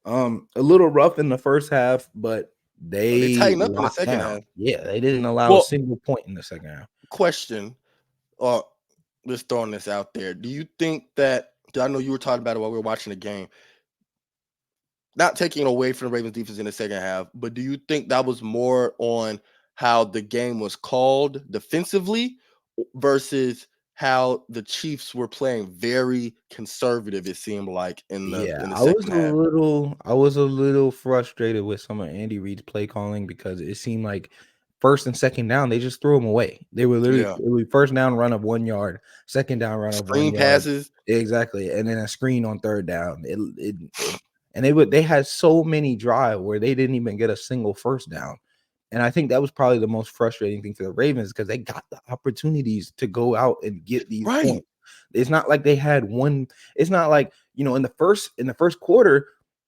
a little rough in the first half, but But they they tightened up in the locked second down. half. Yeah, they didn't allow a Well, single point in the second half. question. Uh just throwing this out there. Do you think that 'cause I know you were talking about it while we were watching the game, not taking away from the Ravens defense in the second half, but do you think that was more on how the game was called defensively versus how the Chiefs were playing very conservative, it seemed like Yeah, in the I was second a half? little, I was a little frustrated with some of Andy Reid's play calling because it seemed like first and second down, they just threw them away. They were literally Yeah. it was first down run of 1 yard, second down run of 1 Screen yard. passes. Exactly, and then a screen on third down. And they had so many drive where they didn't even get a single first down. And I think that was probably the most frustrating thing for the Ravens because they got the opportunities to go out and get these Right. points. It's not like they had one. It's not like, in the first quarter,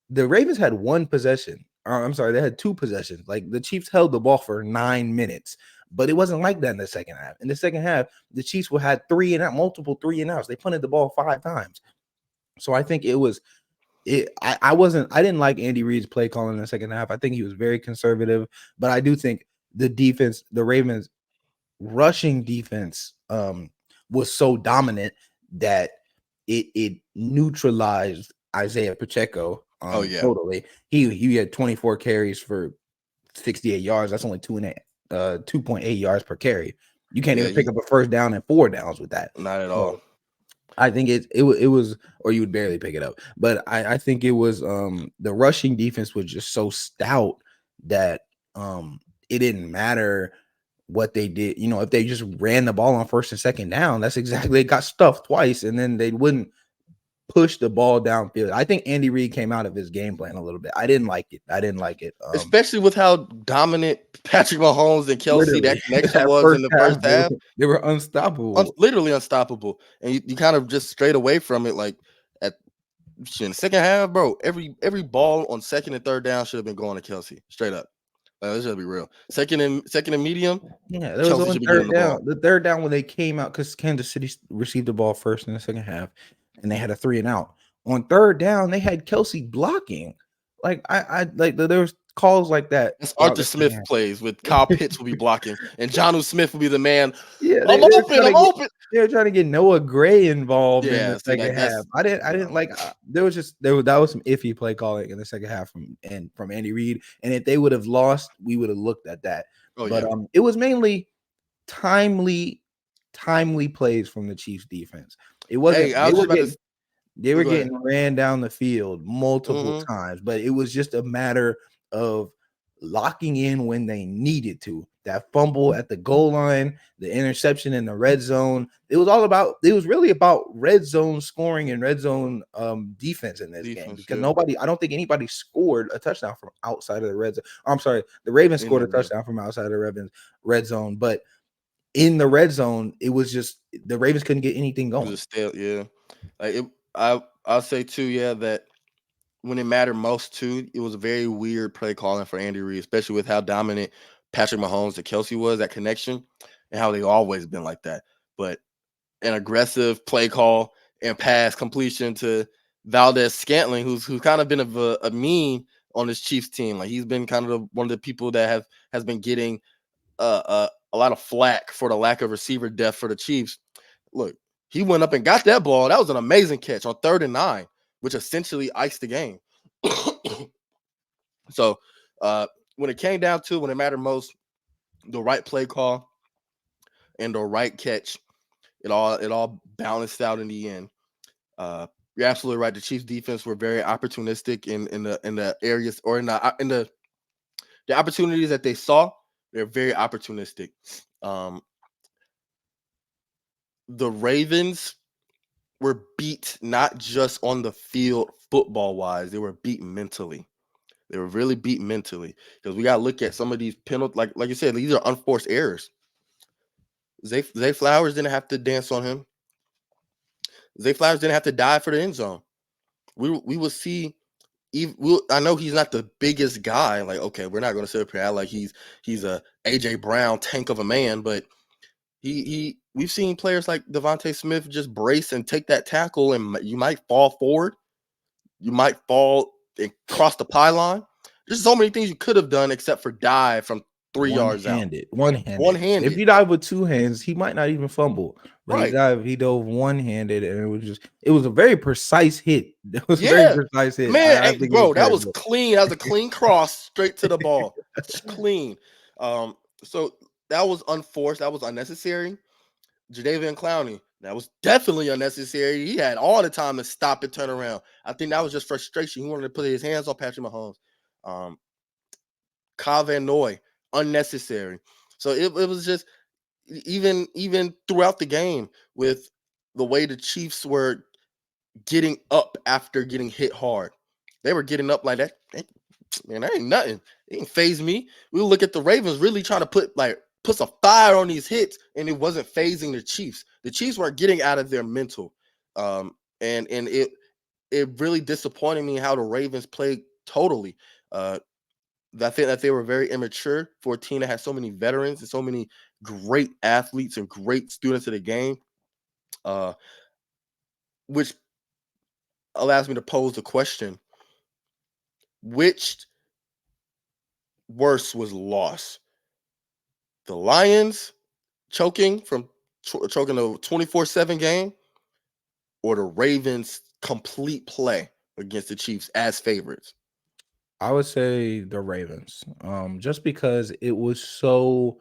the Ravens had one possession. I'm sorry, they had two possessions. Like the Chiefs held the ball for 9 minutes, but it wasn't like that in the second half. In the second half, the Chiefs had multiple 3-and-outs. They punted the ball 5 times. So I think I didn't like Andy Reid's play calling in the second half. I think he was very conservative, but I do think the Ravens rushing defense was so dominant that it neutralized Isaiah Pacheco Oh yeah. totally. He had 24 carries for 68 yards. That's only 2.8 yards per carry. You can't Yeah. even pick up a first down and 4 downs with that. Not at all. So I think it was, or you would barely pick it up. But I think it was the rushing defense was just so stout that it didn't matter what they did. If they just ran the ball on first and second down, that's exactly, they got stuffed twice, and then they wouldn't push the ball downfield. I think Andy Reid came out of his game plan a little bit. I didn't like it. Especially with how dominant Patrick Mahomes and Kelsey, Literally, that connection that was in first the half, first half. they were unstoppable. Literally unstoppable. And you kind of just strayed away from it. Like in the second half, bro, every ball on second and third down should have been going to Kelsey. Straight up. Let's just be real. Second and medium, Yeah, there was Kelsey on should be getting third the ball. down. The third down when they came out, because Kansas City received the ball first in the second half, and they had a 3-and-out. On third down, they had Kelsey blocking. Like I like there was calls like that. That's throughout Arthur the second Smith half. plays with Kyle Pitts will be blocking, and Jonnu Smith will be the man. Yeah, I'm they were open. trying to I'm get open. they were trying to get Noah Gray involved in Yeah, the see, second half. I didn't no. like there was that was some iffy play calling in the second half from Andy Reid. And if they would have lost, we would have looked at that. Oh But yeah. it was mainly timely plays from the Chiefs defense. It wasn't Hey, I was just about to. they Oh, were go ahead. getting ran down the field multiple Mm-hmm. times, but it was just a matter of locking in when they needed to. That fumble at the goal line, the interception in the red zone. It was really about red zone scoring and red zone defense in this game, Defense, because yeah. I don't think anybody scored a touchdown from outside of the red zone. I'm sorry, the Ravens In scored a the touchdown from outside of the red zone, but in the red zone, it was just the Ravens couldn't get anything it was going. a stale, yeah. Like it, I'll say too, yeah, that when it mattered most too, it was a very weird play calling for Andy Reid, especially with how dominant Patrick Mahomes and Kelsey was, that connection, and how they always been like that. But an aggressive play call and pass completion to Valdez Scantling, who's kind of been a meme on this Chiefs team. Like he's been kind of one of the people that has been getting a lot of flack for the lack of receiver depth for the Chiefs. Look, he went up and got that ball. That was an amazing catch on 3rd and 9, which essentially iced the game. So when it came down to when it mattered most, the right play call and the right catch, it all balanced out in the end. You're absolutely right. The Chiefs defense were very opportunistic in the areas, or in the opportunities that they saw. They're very opportunistic. Um, the Ravens were beat not just on the field football wise, they were beat mentally. They were really beat mentally, because we got to look at some of these penalties. Like you said, these are unforced errors. Zay Flowers didn't have to dance on him. Zay Flowers didn't have to dive for the end zone. We will see. I know he's not the biggest guy. Like, okay, we're not going to sit up here like he's a AJ Brown tank of a man, but we've seen players like Devontae Smith just brace and take that tackle, and you might fall forward, you might fall and cross the pylon. There's so many things you could have done except for dive from 3 yards out. One-handed. If you dive with 2 hands, he might not even fumble. But Right. he dove one-handed, and it was a very precise hit. It was a very Yeah. precise hit. Man, I hey, think it bro, was that was terrible. clean. That was a clean cross straight to the ball. Just clean. So that was unforced. That was unnecessary. Jadeveon Clowney, that was definitely unnecessary. He had all the time to stop and turn around. I think that was just frustration. He wanted to put his hands on Patrick Mahomes. Kyle Van Noy, unnecessary. So it was just even throughout the game with the way the Chiefs were getting up after getting hit hard. They were getting up like that. Man, that ain't nothing. It ain't phase me. We look at the Ravens really trying to put some fire on these hits, and it wasn't phasing the Chiefs. The Chiefs weren't getting out of their mental. And it really disappointed me how the Ravens played totally. Uh, I think that they were very immature for a team that has so many veterans and so many great athletes and great students of the game. Uh, which allows me to pose the question: which worse was lost? The Lions choking a 24-7 game, or the Ravens complete play against the Chiefs as favorites? I would say the Ravens, just because it was so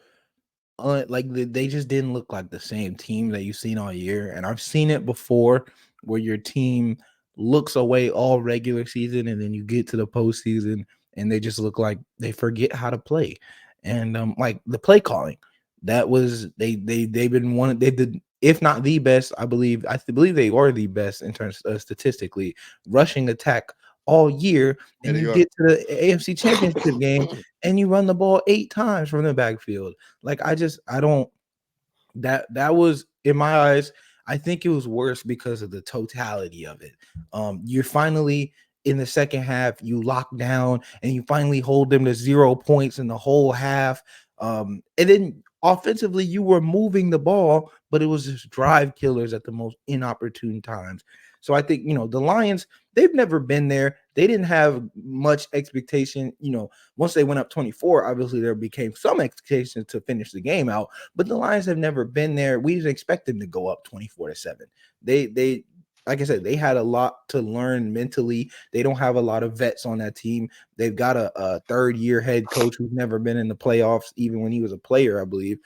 like they just didn't look like the same team that you've seen all year. And I've seen it before where your team looks away all regular season and then you get to the postseason and they just look like they forget how to play. And like the play calling, that was they've been one they did, if not the best, I believe they are the best in terms of statistically rushing attack all year. Yeah, And they you are. get to the AFC championship game and you run the ball 8 times from the backfield. Like I don't that was in my eyes. I think it was worse because of the totality of it. You're finally in the second half, you lock down and you finally hold them to 0 points in the whole half. And then offensively, you were moving the ball, but it was just drive killers at the most inopportune times. So I think the Lions, they've never been there. They didn't have much expectation. Once they went up 24, obviously there became some expectation to finish the game out. But the Lions have never been there. We didn't expect them to go up 24-7. They like I said, they had a lot to learn mentally. They don't have a lot of vets on that team. They've got a third year head coach who's never been in the playoffs, even when he was a player, I believe.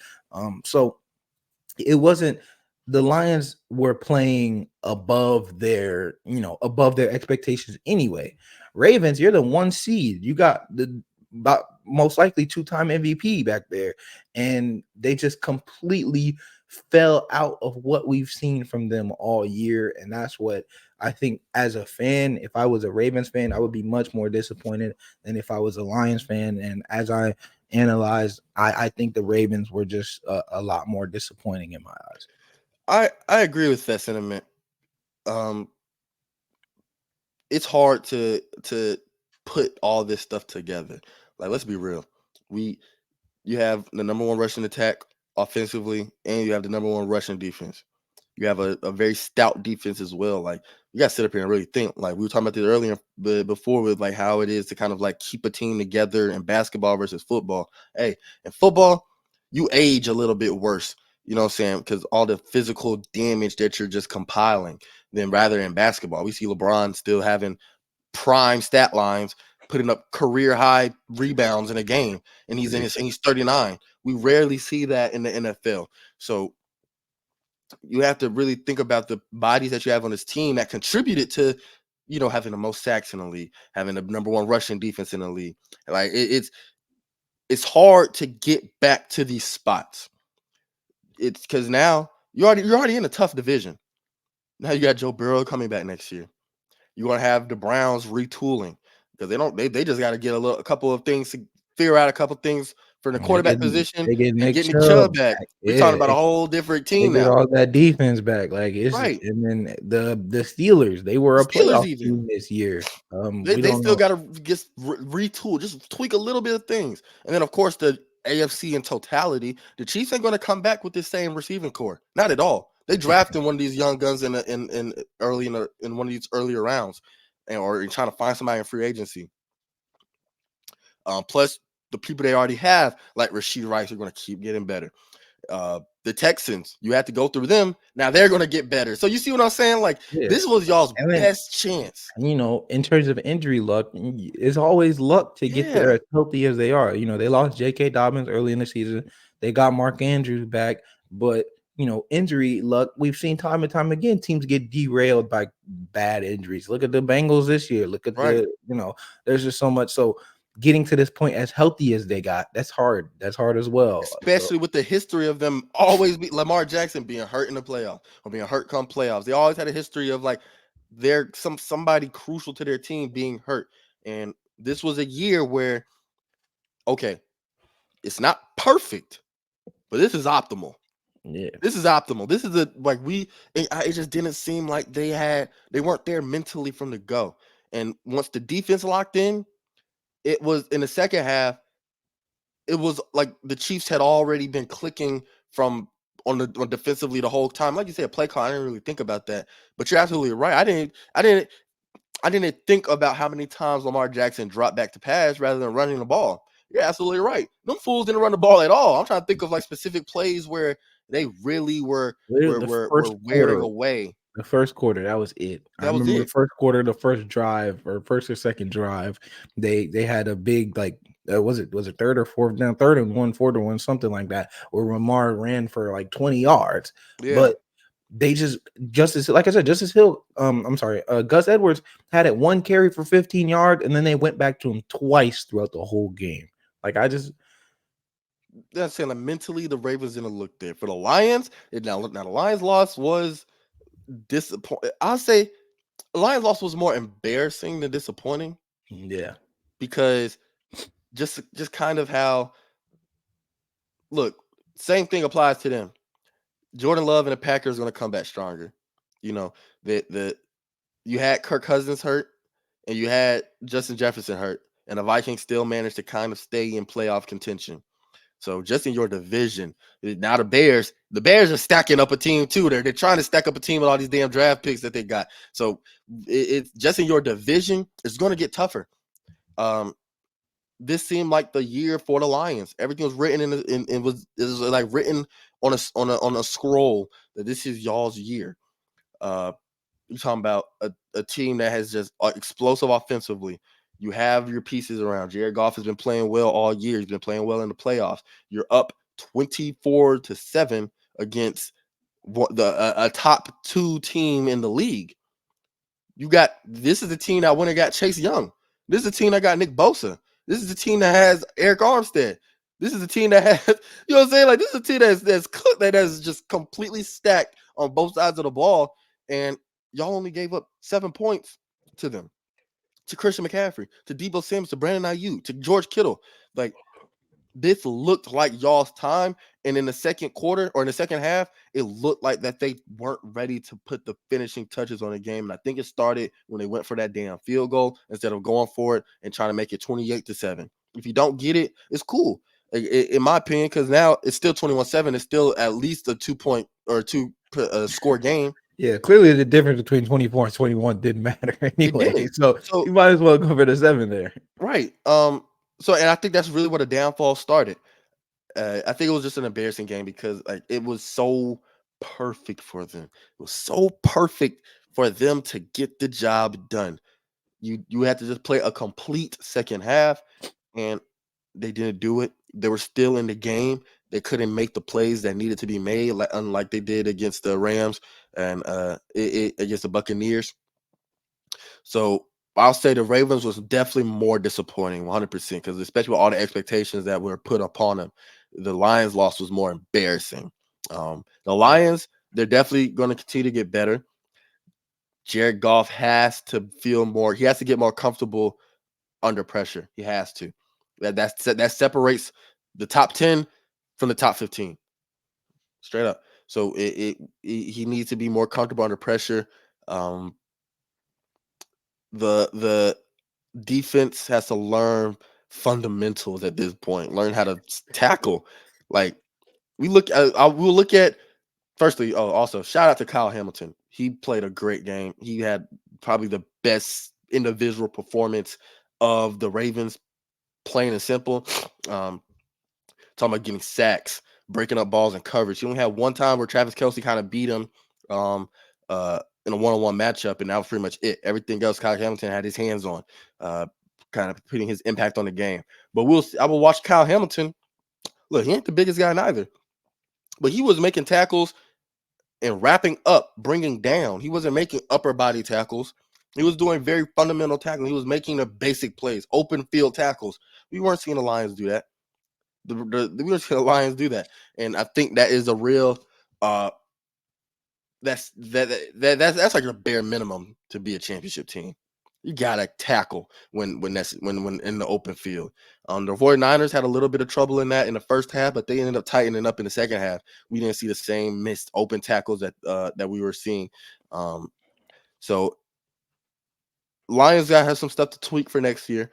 So it wasn't the Lions were playing above their expectations anyway. Ravens, you're the 1 seed. You got the about most likely 2-time MVP back there, and they just completely fell out of what we've seen from them all year. And that's what I think as a fan, if I was a Ravens fan, I would be much more disappointed than if I was a Lions fan. And as I analyzed, I think the Ravens were just a lot more disappointing in my eyes. I agree with that sentiment. Um, it's hard to put all this stuff together. Like, let's be real. We You have the number one rushing attack offensively, and you have the number one rushing defense. You have a very stout defense as well. Like, you got to sit up here and really think. Like, we were talking about this earlier, but before, with like how it is to kind of like keep a team together in basketball versus football. Hey, in football, you age a little bit worse. You know what I'm saying? Because all the physical damage that you're just compiling. Then rather in basketball, we see LeBron still having prime stat lines, putting up career high rebounds in a game, and he's 39. We rarely see that in the NFL. So you have to really think about the bodies that you have on this team that contributed to, having the most sacks in the league, having the number one rushing defense in the league. Like, it's hard to get back to these spots. It's because now you're already in a tough division. Now you got Joe Burrow coming back next year. You're gonna have the Browns retooling because they just got to get a couple of things to figure out a couple of things for the And they quarterback get position they get and Nick getting the Chubb Chubb back. back. We're talking Yeah, about a whole different they team get now, all that defense back. Like it's right? and then the Steelers, they were The a Steelers playoff even team this year. they We they don't still know. got to just retool, just tweak a little bit of things, and then of course the AFC in totality. The Chiefs ain't going to come back with the same receiving core, not at all. They drafted one of these young guns in early in one of these earlier rounds, or in trying to find somebody in free agency. Plus, the people they already have, like Rashid Rice, are going to keep getting better. The Texans, you have to go through them. Now they're going to get better. So you see what I'm saying? Like, Yeah, this was y'all's and then best chance. in terms of injury luck, it's always luck to get there Yeah, as healthy as they are. They lost J.K. Dobbins early in the season. They got Mark Andrews back, but injury luck, we've seen time and time again teams get derailed by bad injuries. Look at the Bengals this year. Look at right. there's just so much. So getting to this point as healthy as they got, that's hard. That's hard as well. So especially with the history of them always be Lamar Jackson being hurt in the playoffs or being hurt come playoffs. They always had a history of like they're somebody crucial to their team being hurt. And this was a year where, okay, it's not perfect, but this is optimal. yeah, This is optimal. This is a like it just didn't seem like they weren't there mentally from the go. And once the defense locked in, it was in the second half, it was like the Chiefs had already been clicking from on defensively the whole time. Like you said, play call. I didn't really think about that, but you're absolutely right. I didn't think about how many times Lamar Jackson dropped back to pass rather than running the ball. You're absolutely right. Them fools didn't run the ball at all. I'm trying to think of like specific plays where they really were literally were the were, first were wearing quarter. away. The first quarter, that was it. I That was remember the it. first quarter, the first drive or first or second drive. They had a big like was it third or fourth down, third and one, fourth and one, something like that, where Lamar ran for like 20 yards. Yeah. But they just Justice, like I said, Justice Hill, I'm sorry, Gus Edwards had it one carry for 15 yards, and then they went back to him twice throughout the whole game. Like I just That's saying like mentally the Ravens didn't look there. For the Lions, now the Lions loss was disappointing. I'll say the Lions loss was more embarrassing than disappointing yeah. because just kind of how look, same thing applies to them. Jordan Love and the Packers are going to come back stronger. You know, the you had Kirk Cousins hurt and you had Justin Jefferson hurt, and the Vikings still managed to kind of stay in playoff contention. So just in your division, now the Bears are stacking up a team too. They're trying to stack up a team with all these damn draft picks that they got. So it's just in your division, it's going to get tougher. Um, this seemed like the year for the Lions. Everything was written it was like written on a scroll that this is y'all's year. Uh, you're talking about a team that has just explosive offensively. You have your pieces around. Jared Goff has been playing well all year. He's been playing well in the playoffs. You're up 24-7 against a top two team in the league. This is the team that went and got Chase Young. This is the team that got Nick Bosa. This is the team that has Eric Armstead. This is the team that has, you know what I'm saying? Like this is a team that's cooked, that is just completely stacked on both sides of the ball. And y'all only gave up 7 points to them, to Christian McCaffrey, to Debo Sims, to Brandon Ayuk, to George Kittle. Like this looked like y'all's time. And in the second quarter or in the second half, it looked like that they weren't ready to put the finishing touches on the game. And I think it started when they went for that damn field goal instead of going for it and trying to make it 28-7. If you don't get it, it's cool. In my opinion, because now it's still 21-7. It's still at least a 2-point or two score game. Yeah, clearly the difference between 24 and 21 didn't matter It anyway. didn't. So So you might as well go for the 7 there. right. So and I think that's really where the downfall started. I think it was just an embarrassing game because like it was so perfect for them. It was so perfect for them to get the job done. You had to just play a complete second half, and they didn't do it. They were still in the game. They couldn't make the plays that needed to be made, like unlike they did against the Rams and against the Buccaneers. So I'll say the Ravens was definitely more disappointing, 100%, because especially with all the expectations that were put upon them, the Lions loss was more embarrassing. The Lions, they're definitely going to continue to get better. Jared Goff has to feel more. He has to get more comfortable under pressure. He has to. That separates the top 10 from the top 15, straight up. So he needs to be more comfortable under pressure. Um, the defense has to learn fundamentals at this point. Learn how to tackle. Like we'll look at firstly. Oh, also shout out to Kyle Hamilton. He played a great game. He had probably the best individual performance of the Ravens, plain and simple. Talking about getting sacks, breaking up balls and coverage. He only had one time where Travis Kelce kind of beat him um, in a one-on-one matchup, and that was pretty much it. Everything else, Kyle Hamilton had his hands on, kind of putting his impact on the game. But I will watch Kyle Hamilton. Look, he ain't the biggest guy neither, but he was making tackles and wrapping up, bringing down. He wasn't making upper body tackles. He was doing very fundamental tackling. He was making the basic plays, open field tackles. We weren't seeing the Lions do that. We weren't seeing the Lions do that, and I think that is a real. Uh, that's like a bare minimum to be a championship team. You gotta tackle when in the open field. The 49ers had a little bit of trouble in that in the first half, but they ended up tightening up in the second half. We didn't see the same missed open tackles that we were seeing. Um, so Lions gotta have some stuff to tweak for next year.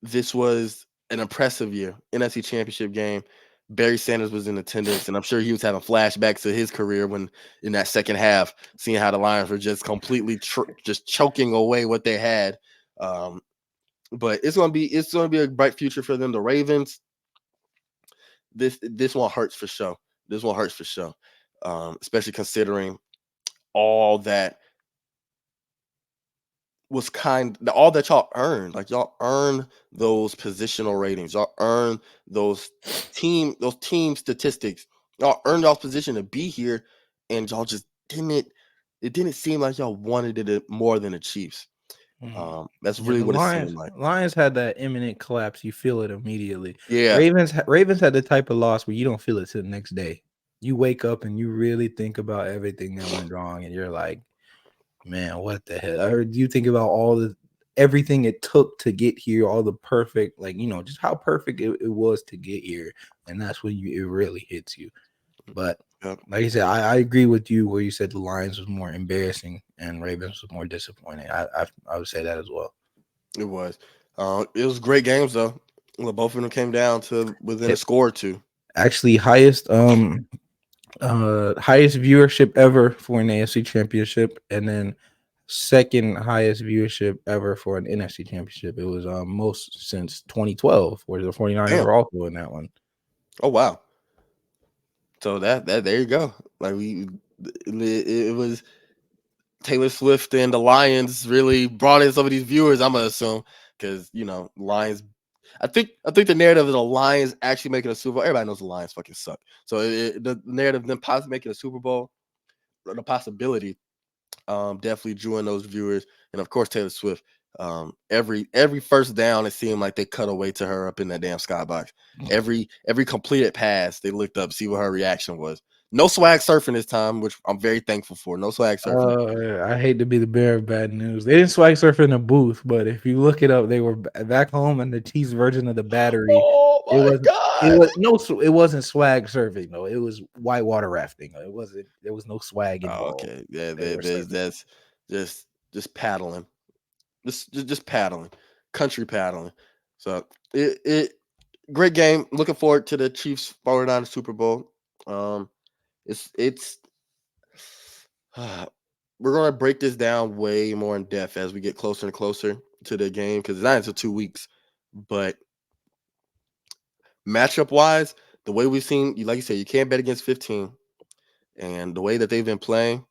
This was an impressive year. NFC Championship game. Barry Sanders was in attendance, and I'm sure he was having flashbacks to his career when in that second half, seeing how the Lions were just completely just choking away what they had. Um, but it's gonna be a bright future for them. The Ravens, this one hurts for sure. This one hurts for sure, especially considering all that was all that y'all earned. Like y'all earn those positional ratings. Y'all earn those team statistics. Y'all earned y'all's position to be here, and y'all just didn't. It didn't seem like y'all wanted it more than the Chiefs. Mhm. That's Yeah, really the what it Lions seemed like. Lions had that imminent collapse. You feel it immediately. Yeah. Ravens had the type of loss where you don't feel it till the next day. You wake up and you really think about everything that went wrong, and you're like, man, what the hell? Or do you think about everything it took to get here, all the perfect, like, just how perfect it was to get here, and that's when it really hits you. But Yep. like I said, I agree with you where you said the Lions was more embarrassing and Ravens was more disappointing. I would say that as well. It was. It was great games though. Well, both of them came down to within a It score or two. actually highest viewership ever for an AFC championship, and then second highest viewership ever for an NFC championship. It was most since 2012, where the 49ers Damn. were also in that one. Oh wow. So that there you go. Like it was Taylor Swift and the Lions really brought in some of these viewers. I'm gonna assume because Lions. I think the narrative of the Lions actually making a Super Bowl. Everybody knows the Lions fucking suck. So the narrative of them possibly making a Super Bowl, the possibility, definitely drew in those viewers, and of course Taylor Swift. Every first down, it seemed like they cut away to her up in that damn skybox. Every completed pass, they looked up, see what her reaction was. No swag surfing this time, which I'm very thankful for. No swag surfing. I hate to be the bearer of bad news. They didn't swag surf in the booth, but if you look it up, they were back home in the Chiefs version of the Battery. Oh It my was it god. was no, it wasn't swag surfing though. It was whitewater rafting. It wasn't. There was no swag Oh, involved. okay. Yeah, They were surfing. that's just paddling. Just paddling. Country paddling. So it great game. Looking forward to the Chiefs 49ers Super Bowl. Um it's we're gonna break this down way more in depth as we get closer and closer to the game because it's not until 2 weeks. But matchup wise, the way we've seen, like you said, you can't bet against 15, and the way that they've been playing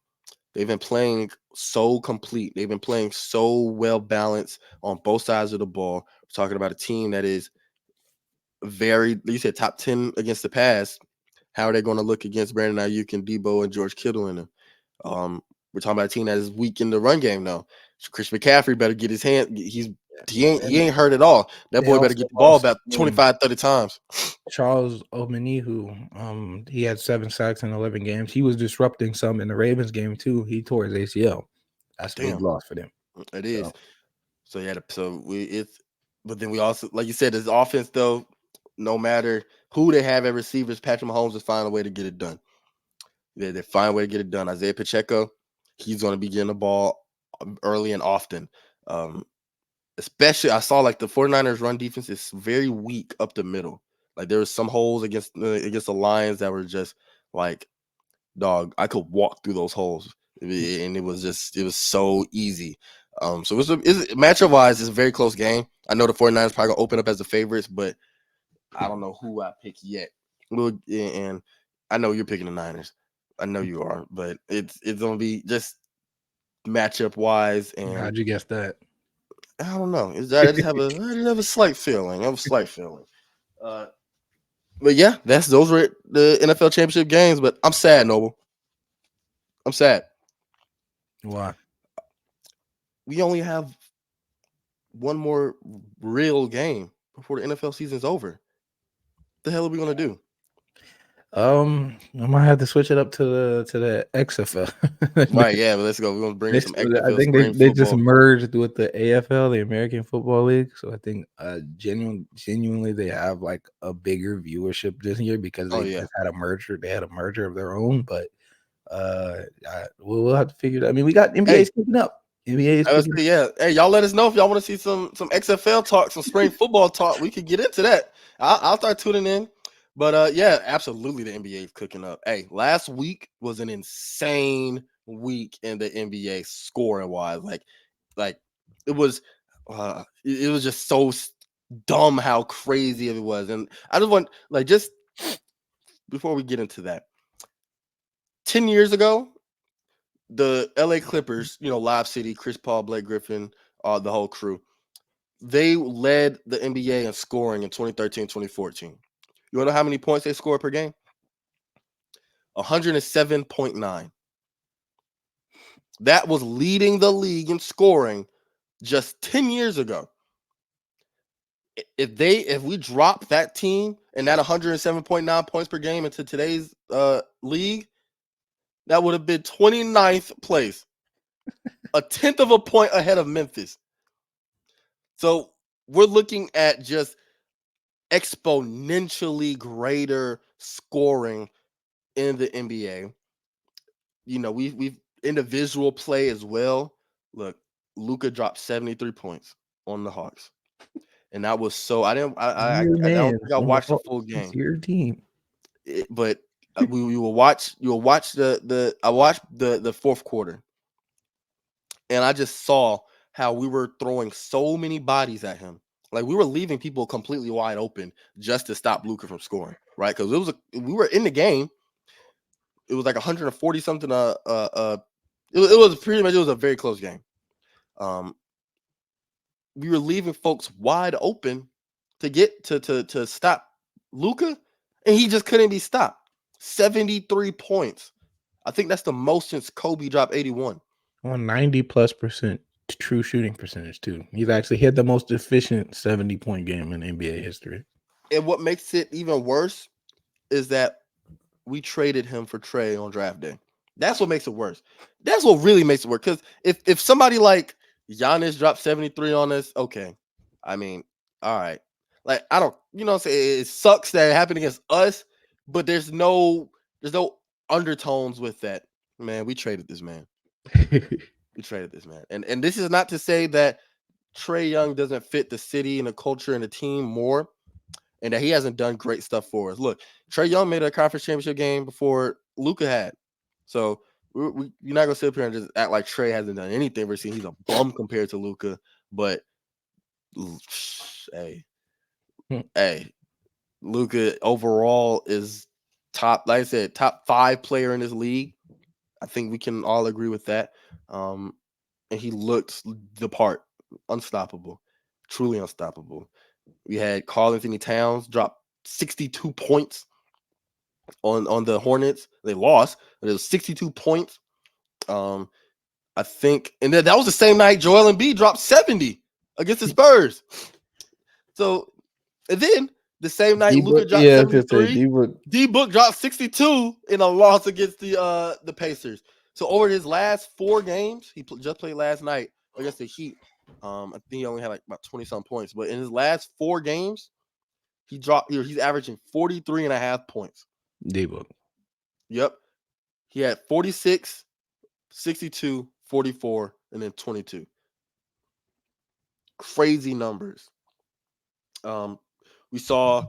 so complete. They've been playing so well balanced on both sides of the ball. We're talking about a team that is very, you said top 10 against the pass. How are they going to look against Brandon Ayuk and Debo and George Kittle in them? We're talking about a team that is weak in the run game now. Chris McCaffrey better get his hand. He ain't hurt at all. That They boy better also get the ball lost about 25, 30 times. Charles Omenihu. He had 7 sacks in 11 games. He was disrupting some in the Ravens game too. He tore his ACL. That's a big Damn, loss for them. it So is. So yeah, but then we also, like you said, this offense though, no matter who they have at receivers, Patrick Mahomes is find a way to get it done. They find a way to get it done. Isaiah Pacheco, he's going to be getting the ball early and often. Um, Especially, I saw like the 49ers run defense is very weak up the middle. Like there was some holes against the Lions that were just like, dog, I could walk through those holes, and it was so easy. So matchup wise, it's a very close game. I know the 49ers probably gonna open up as the favorites, but I don't know who I pick yet. And I know you're picking the Niners. I know you are, but it's gonna be just matchup wise, and how'd you guess that? I don't know. I just have a slight feeling. I have a slight feeling. Uh, but yeah, those were the NFL championship games. But I'm sad, Noble. I'm sad. Why? we only have one more real game before the NFL season's over. The hell are we gonna do? I might have to switch it up to the XFL. Right, yeah, but let's go. We're gonna bring in some I XFL think spring they just football. merged with the AFL, the American Football League. So I think genuinely they have like a bigger viewership this year because Oh they yeah. just had a merger. They had a merger of their own, but we'll have to figure it out. I mean, we got Hey, NBA's picking up. NBA is I was picking up. yeah. Hey, y'all let us know if y'all want to see some XFL talk, some spring football talk. We could get into that. I'll start tuning in. But yeah, absolutely the NBA is cooking up. Hey, last week was an insane week in the NBA scoring wise. Like it was it was just so dumb how crazy it was. And I just want like just before we get into that, 10 years ago, the LA Clippers, Live City, Chris Paul, Blake Griffin, the whole crew, they led the NBA in scoring in 2013, 2014. You want to know how many points they scored per game? 107.9. That was leading the league in scoring just 10 years ago. If we drop that team and that 107.9 points per game into today's league, that would have been 29th place, a tenth of a point ahead of Memphis. So we're looking at just exponentially greater scoring in the NBA. We've individual play as well. Look, Luka dropped 73 points on the Hawks. And that was so Your I don't man think I on the watched the Hawks. full It's game. your team. But we will watch the I watched the fourth quarter, and I just saw how we were throwing so many bodies at him. Like we were leaving people completely wide open just to stop Luka from scoring, right? Because we were in the game. It was like 140 something. It was pretty much, it was a very close game. Um, we were leaving folks wide open to get to stop Luka, and he just couldn't be stopped. 73 points. I think that's the most since Kobe dropped 81. On 90+% true shooting percentage too. He's actually hit the most efficient 70-point game in NBA history. And what makes it even worse is that we traded him for Trey on draft day. That's what makes it worse. That's what really makes it worse. Because if somebody like Giannis dropped 73 on us, okay. I mean, all right. Like, I don't, what I'm saying, it sucks that it happened against us, but there's no undertones with that. Man, we traded this man. We traded this man. And this is not to say that Trey Young doesn't fit the city and the culture and the team more, and that he hasn't done great stuff for us. Look, Trey Young made a conference championship game before Luka had. So you're not gonna sit up here and just act like Trey hasn't done anything. We're seeing he's a bum compared to Luka, but hey, hey, Luka overall is top. Like I said, top 5 player in this league. I think we can all agree with that. And he looked the part, unstoppable, truly unstoppable. We had Karl Anthony Towns drop 62 points on the Hornets. They lost, but it was 62 points. I think, and then that was the same night Joel Embiid dropped 70 against the Spurs. So, and then the same night Luka D-Book, dropped yeah, I was gonna say 73, D-Book. D Book dropped 62 in a loss against the Pacers. So over his last 4 games, he just played last night against the Heat. I think he only had like about 20 some points, but in his last 4 games, he's averaging 43 and a half points. D-Book. Yep. He had 46, 62, 44, and then 22. Crazy numbers. We saw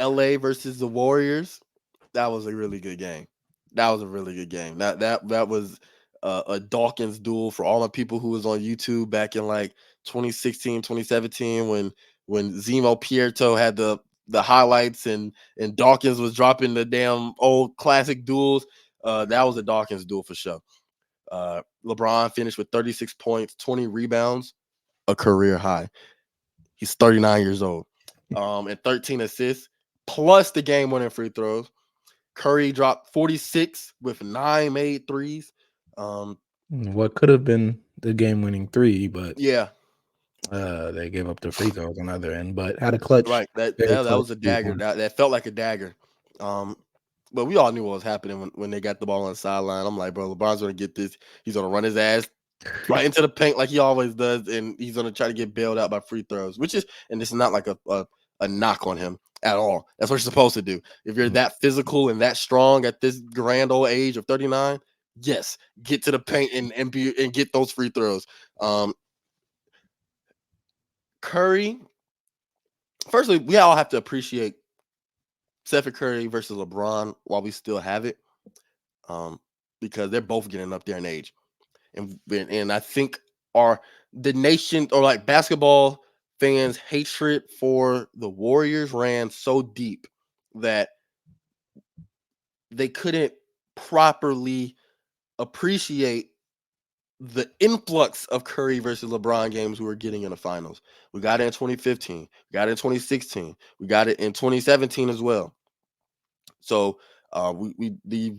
LA versus the Warriors. That was a really good game. That was a really good game. That was a Dawkins duel for all the people who was on YouTube back in like 2016, 2017 when Zemo Pierto had the highlights and Dawkins was dropping the damn old classic duels. That was a Dawkins duel for sure. LeBron finished with 36 points, 20 rebounds, a career high. He's 39 years old. And 13 assists, plus the game-winning free throws. Curry dropped 46 with 9 made threes. What could have been the game-winning three, but Yeah, they gave up the free throws on the other end, but had a clutch, right. That very that, that clutch was a three dagger. pointer. That felt like a dagger. Um, but we all knew what was happening when they got the ball on the sideline. I'm like, bro, LeBron's gonna get this. He's gonna run his ass right into the paint like he always does, and he's gonna try to get bailed out by free throws. Which is, and this is not like a knock on him at all. That's what you're supposed to do. If you're that physical and that strong at this grand old age of 39, yes, get to the paint and get those free throws. Um, Curry. Firstly, we all have to appreciate Stephen Curry versus LeBron while we still have it, um, because they're both getting up there in age, and I think our the nation or like basketball fans' hatred for the Warriors ran so deep that they couldn't properly appreciate the influx of Curry versus LeBron games we were getting in the finals. We got it in 2015, we got it in 2016, we got it in 2017 as well. So we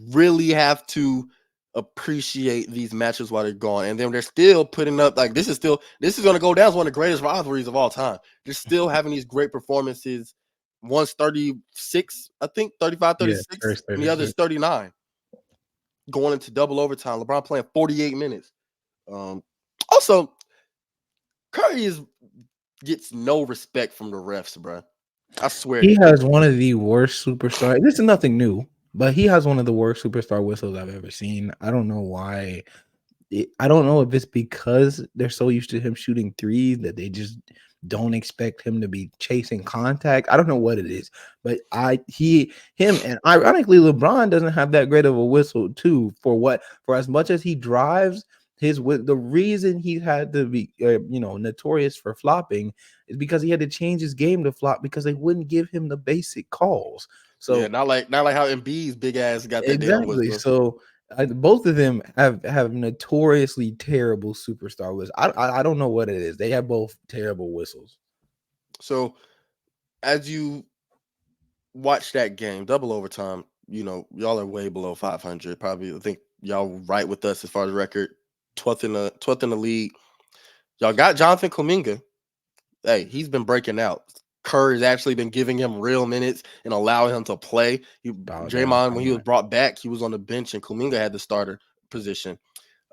really have to appreciate these matches while they're gone. And then they're still putting up like this is gonna go down as one of the greatest rivalries of all time. They're still having these great performances. One's 36, I think 35, Yeah, 36, first and the other's 36. 39. Going into double overtime. LeBron playing 48 minutes. Um, also, Curry gets no respect from the refs, bro. I swear He he gets has one of the worst superstar. This is nothing new, but he has one of the worst superstar whistles I've ever seen. I don't know why. I don't know if it's because they're so used to him shooting threes that they just don't expect him to be chasing contact. I don't know what it is, but him and ironically LeBron doesn't have that great of a whistle too. For as much as he drives the reason he had to be notorious for flopping is because he had to change his game to flop because they wouldn't give him the basic calls. yeah, So not like how Embiid's big ass got that damn exactly. whistle. So both of them have notoriously terrible superstar whistles. I don't know what it is. They have both terrible whistles. So as you watch that game, double overtime, y'all are way below 500. Probably, I think y'all right with us as far as record, 12th in the league. Y'all got Jonathan Kuminga. Hey, he's been breaking out. Curry's actually been giving him real minutes and allowing him to play. Bow down. Draymond, when he was brought back, he was on the bench and Kuminga had the starter position.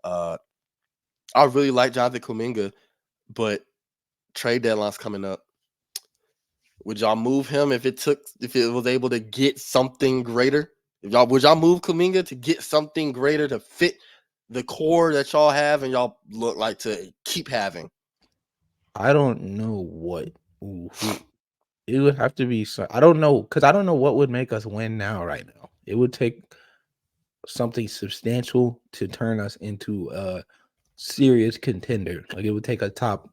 Uh, I really like Jonathan Kuminga, but trade deadline's coming up. Would y'all move him if it was able to get something greater? If y'all would y'all move Kuminga to get something greater to fit the core that y'all have and y'all look like to keep having? I don't know who it would have to be. I don't know because I don't know what would make us win now. Right now, it would take something substantial to turn us into a serious contender. Like it would take a top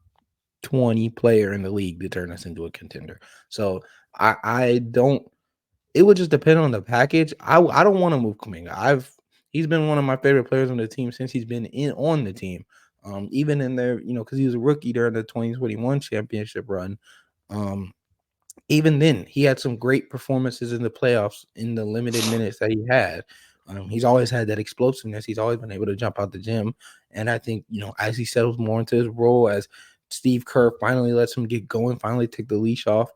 20 player in the league to turn us into a contender. So I don't it would just depend on the package. I don't want to move Kuminga. He's been one of my favorite players on the team since he's been in on the team. Even in there, because he was a rookie during the 2021 championship run. Um, Even then, he had some great performances in the playoffs in the limited minutes that he had. He's always had that explosiveness. He's always been able to jump out the gym. And I think, as he settles more into his role, as Steve Kerr finally lets him get going, finally take the leash off,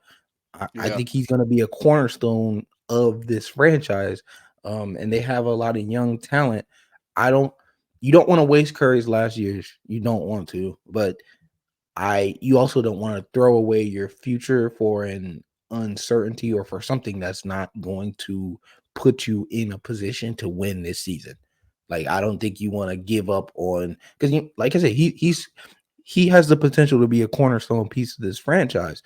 I Yeah, think he's going to be a cornerstone of this franchise. And they have a lot of young talent. I don't, you don't want to waste Curry's last years. You don't want to, but you also don't want to throw away your future for an uncertainty or for something that's not going to put you in a position to win this season. Like I don't think you want to give up on because like I said, he has the potential to be a cornerstone piece of this franchise.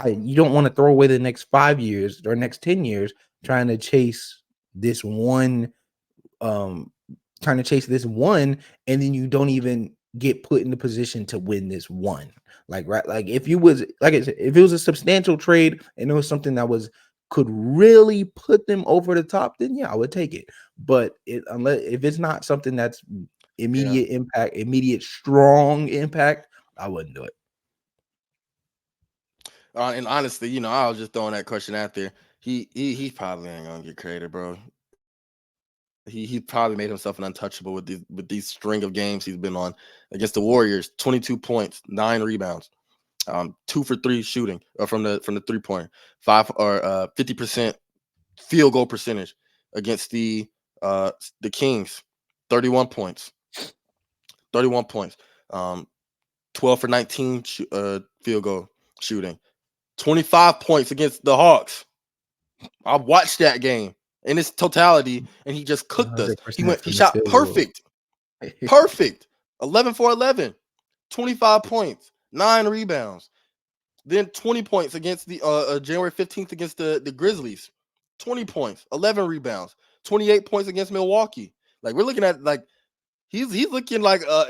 You don't want to throw away the next 5 years or next 10 years trying to chase this one um trying to chase this one and then you don't even get put in the position to win this one. Like right, like if you was like I said, if it was a substantial trade and it was something that was could really put them over the top, then yeah, I would take it. But unless if it's not something that's yeah. immediate impact, immediate strong impact, I wouldn't do it. And honestly, I was just throwing that question out there. He probably ain't gonna get created, bro. He probably made himself an untouchable with these string of games he's been on against the Warriors. 22 points, 9 rebounds, 2 for 3 shooting from the 3 point, 50% field goal percentage against the Kings. 31 points, 31 points, 12 for 19 field goal shooting, 25 points against the Hawks. I watched that game in its totality, and he just cooked us. 100% He from the shot field goal. perfect. 11 for 11, 25 points, 9 rebounds. Then 20 points against the January 15th against the Grizzlies. 20 points, 11 rebounds, 28 points against Milwaukee. Like we're looking at like he's looking like well,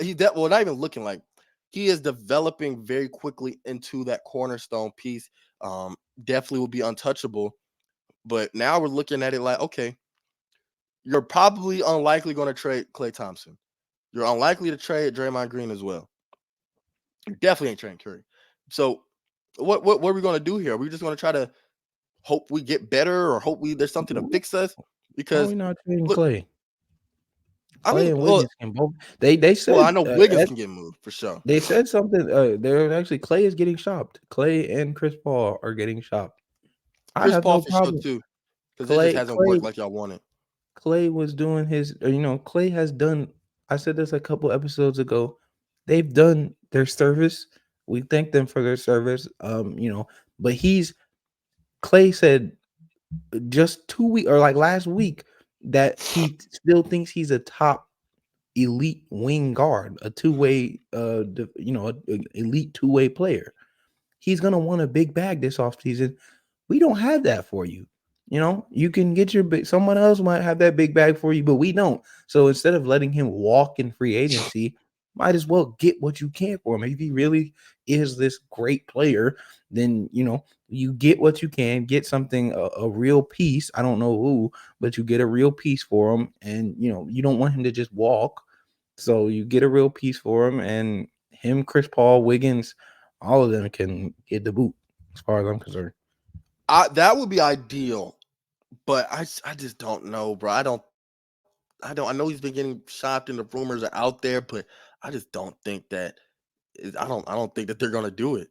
not even looking like, he is developing very quickly into that cornerstone piece. Definitely will be untouchable. But now we're looking at it like, okay, you're probably unlikely going to trade Klay Thompson. You're unlikely to trade Draymond Green as well. You definitely ain't trading Curry. So what are we going to do here? Are we just going to try to hope we get better, or hope there's something to fix us? Why are we Because not trading look, Clay? I Clay mean, and Wiggins can both. They well, I said know Wiggins can get moved for sure. they said something. They're actually Clay is getting shopped. Clay and Chris Paul are getting shopped. I Chris have Paul no for sure problem. too, because it just Clay hasn't Clay worked like y'all wanted. Clay was doing his. Clay has done. I said this a couple episodes ago. They've done their service. We thank them for their service. But Clay said just 2 weeks or like last week that he still thinks he's a top elite wing guard, a two-way, elite two-way player. He's gonna want a big bag this offseason. We don't have that for you. You can get your big. Someone else might have that big bag for you, but we don't. So instead of letting him walk in free agency, might as well get what you can for him. If he really is this great player, then you get what you can, get something a real piece. I don't know who, but you get a real piece for him, and you don't want him to just walk. So you get a real piece for him, and him, Chris Paul, Wiggins, all of them can get the boot, as far as I'm concerned. That would be ideal, but I just don't know, bro. I know he's been getting shopped and the rumors are out there, but I just don't think that I don't think that they're gonna do it.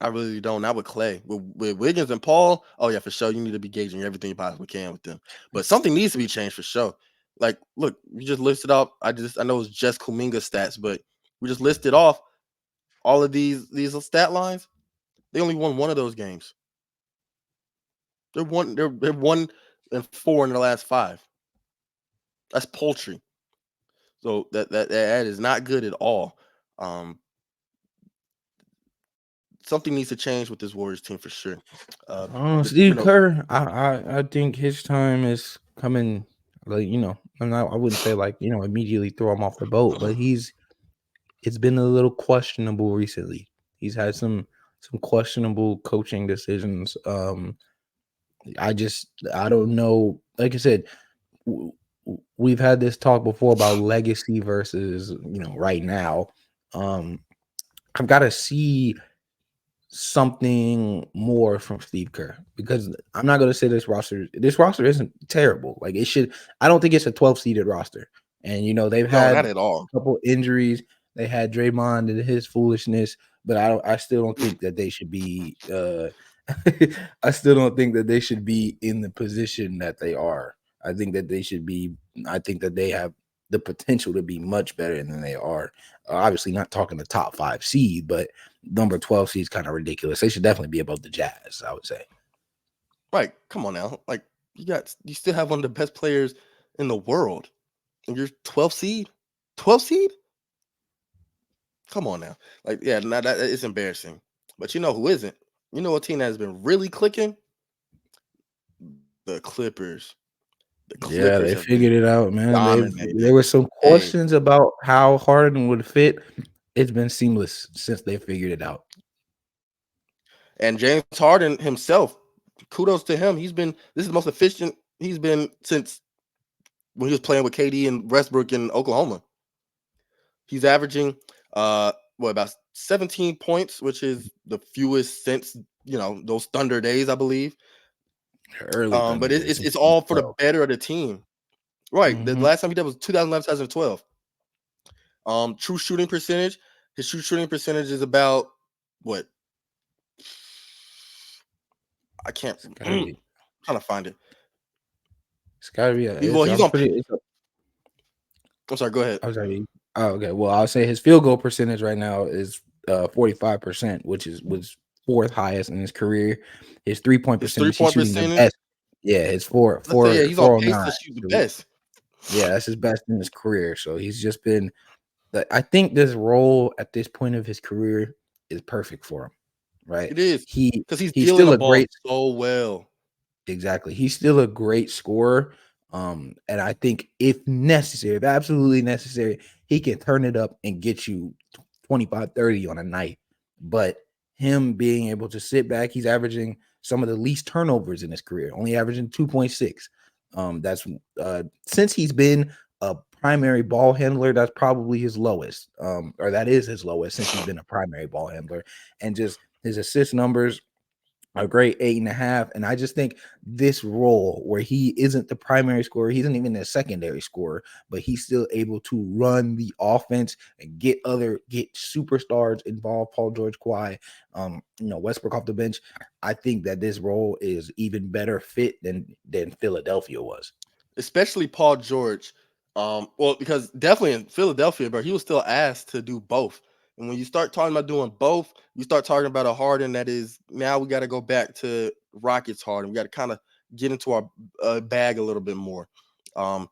I really don't. Not with Clay. With Wiggins and Paul, oh yeah, for sure. You need to be gauging everything you possibly can with them. But something needs to be changed for sure. Like, look, you just listed off. I know it's just Kuminga stats, but we just listed off all of these stat lines. They only won one of those games. They're 1-4 in the last 5. That's poultry. So that is not good at all. Um, Something needs to change with this Warriors team for sure. Steve Know, Kerr, I think his time is coming. Like I wouldn't say like immediately throw him off the boat, but it's been a little questionable recently. He's had some questionable coaching decisions. I don't know. Like I said, we've had this talk before about legacy versus right now. Um, I've got to see something more from Steve Kerr, because I'm not going to say this roster isn't terrible. Like it should. I don't think it's a 12 seeded roster. And they've no, had not at all. a couple injuries. They had Draymond and his foolishness, but I still don't think that they should be I still don't think that they should be in the position that they are. I think that they have the potential to be much better than they are. Obviously not talking the top 5 seed, but number 12 seed is kind of ridiculous. They should definitely be above the Jazz, I would say. Right. Come on now. Like you still have one of the best players in the world, and you're 12 seed. 12 seed? Come on now. Like, yeah, now that it's embarrassing. But you know who isn't? You know a team that has been really clicking? The Clippers. The Yeah, Clippers they have been figured it out, man. There dominating. were some Hey, questions about how Harden would fit. It's been seamless since they figured it out. and James Harden himself, kudos to him. This is the most efficient he's been since when he was playing with KD and Westbrook in Oklahoma. He's averaging about 17 points, which is the fewest since those Thunder days, I believe. Early But Thunder days. it's all for the better of the team. Right. The Mm-hmm. last time he did was 2011, 2012. True shooting percentage. His true shooting percentage is about what? I can't. It's gotta I'm be. trying to find it. It's gotta be. Well, he's I'm on. pretty. It's, I'm sorry. Go ahead. I'm sorry. Oh, okay. Well, I'll say his field goal percentage right now is 45%, which was fourth highest in his career. His 3-point His three percentage, he's point shooting the percentage. best. Yeah, his four Let's say four yeah, he's on four oh pace nine. to shoot the So best. yeah, that's his best in his career. So he's just been. I think this role at this point of his career is perfect for him. Right? It is He because he's he's dealing still the a ball great. so well. Exactly. He's still a great scorer. And I think if necessary, if absolutely necessary, he can turn it up and get you 25, 30 on a night. But him being able to sit back, he's averaging some of the least turnovers in his career, only averaging 2.6. That's since he's been a primary ball handler, that's probably his lowest. Or that is his lowest since he's been a primary ball handler. And just his assist numbers, a great 8.5. And I just think this role where he isn't the primary scorer, he isn't even the secondary scorer, but he's still able to run the offense and get superstars involved, Paul George, Kawhi, Westbrook off the bench. I think that this role is even better fit than Philadelphia was. Especially Paul George. Well, because definitely in Philadelphia, bro, he was still asked to do both. And when you start talking about doing both, you start talking about a Harden that is now we got to go back to Rockets Harden. We got to kind of get into our bag a little bit more. Um,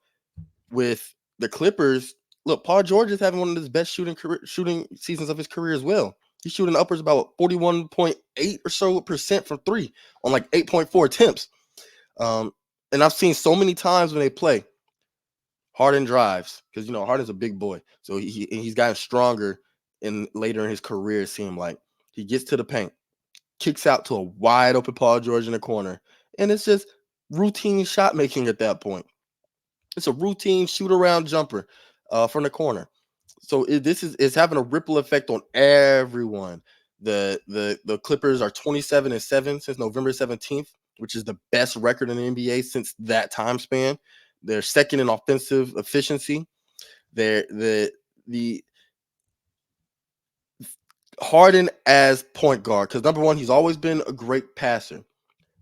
with the Clippers, look, Paul George is having one of his best shooting seasons of his career as well. He's shooting upwards about 41.8 or so percent from three on like 8.4 attempts. Um, and I've seen so many times when they play, Harden drives because Harden's a big boy, so he's gotten stronger in later in his career. It seemed like he gets to the paint, kicks out to a wide open Paul George in the corner, and it's just routine shot making at that point. It's a routine shoot around jumper from the corner. So this is having a ripple effect on everyone. The Clippers are 27-7 since November 17th, which is the best record in the NBA since that time span. They're second in offensive efficiency. They're the Harden as point guard, because number one, he's always been a great passer,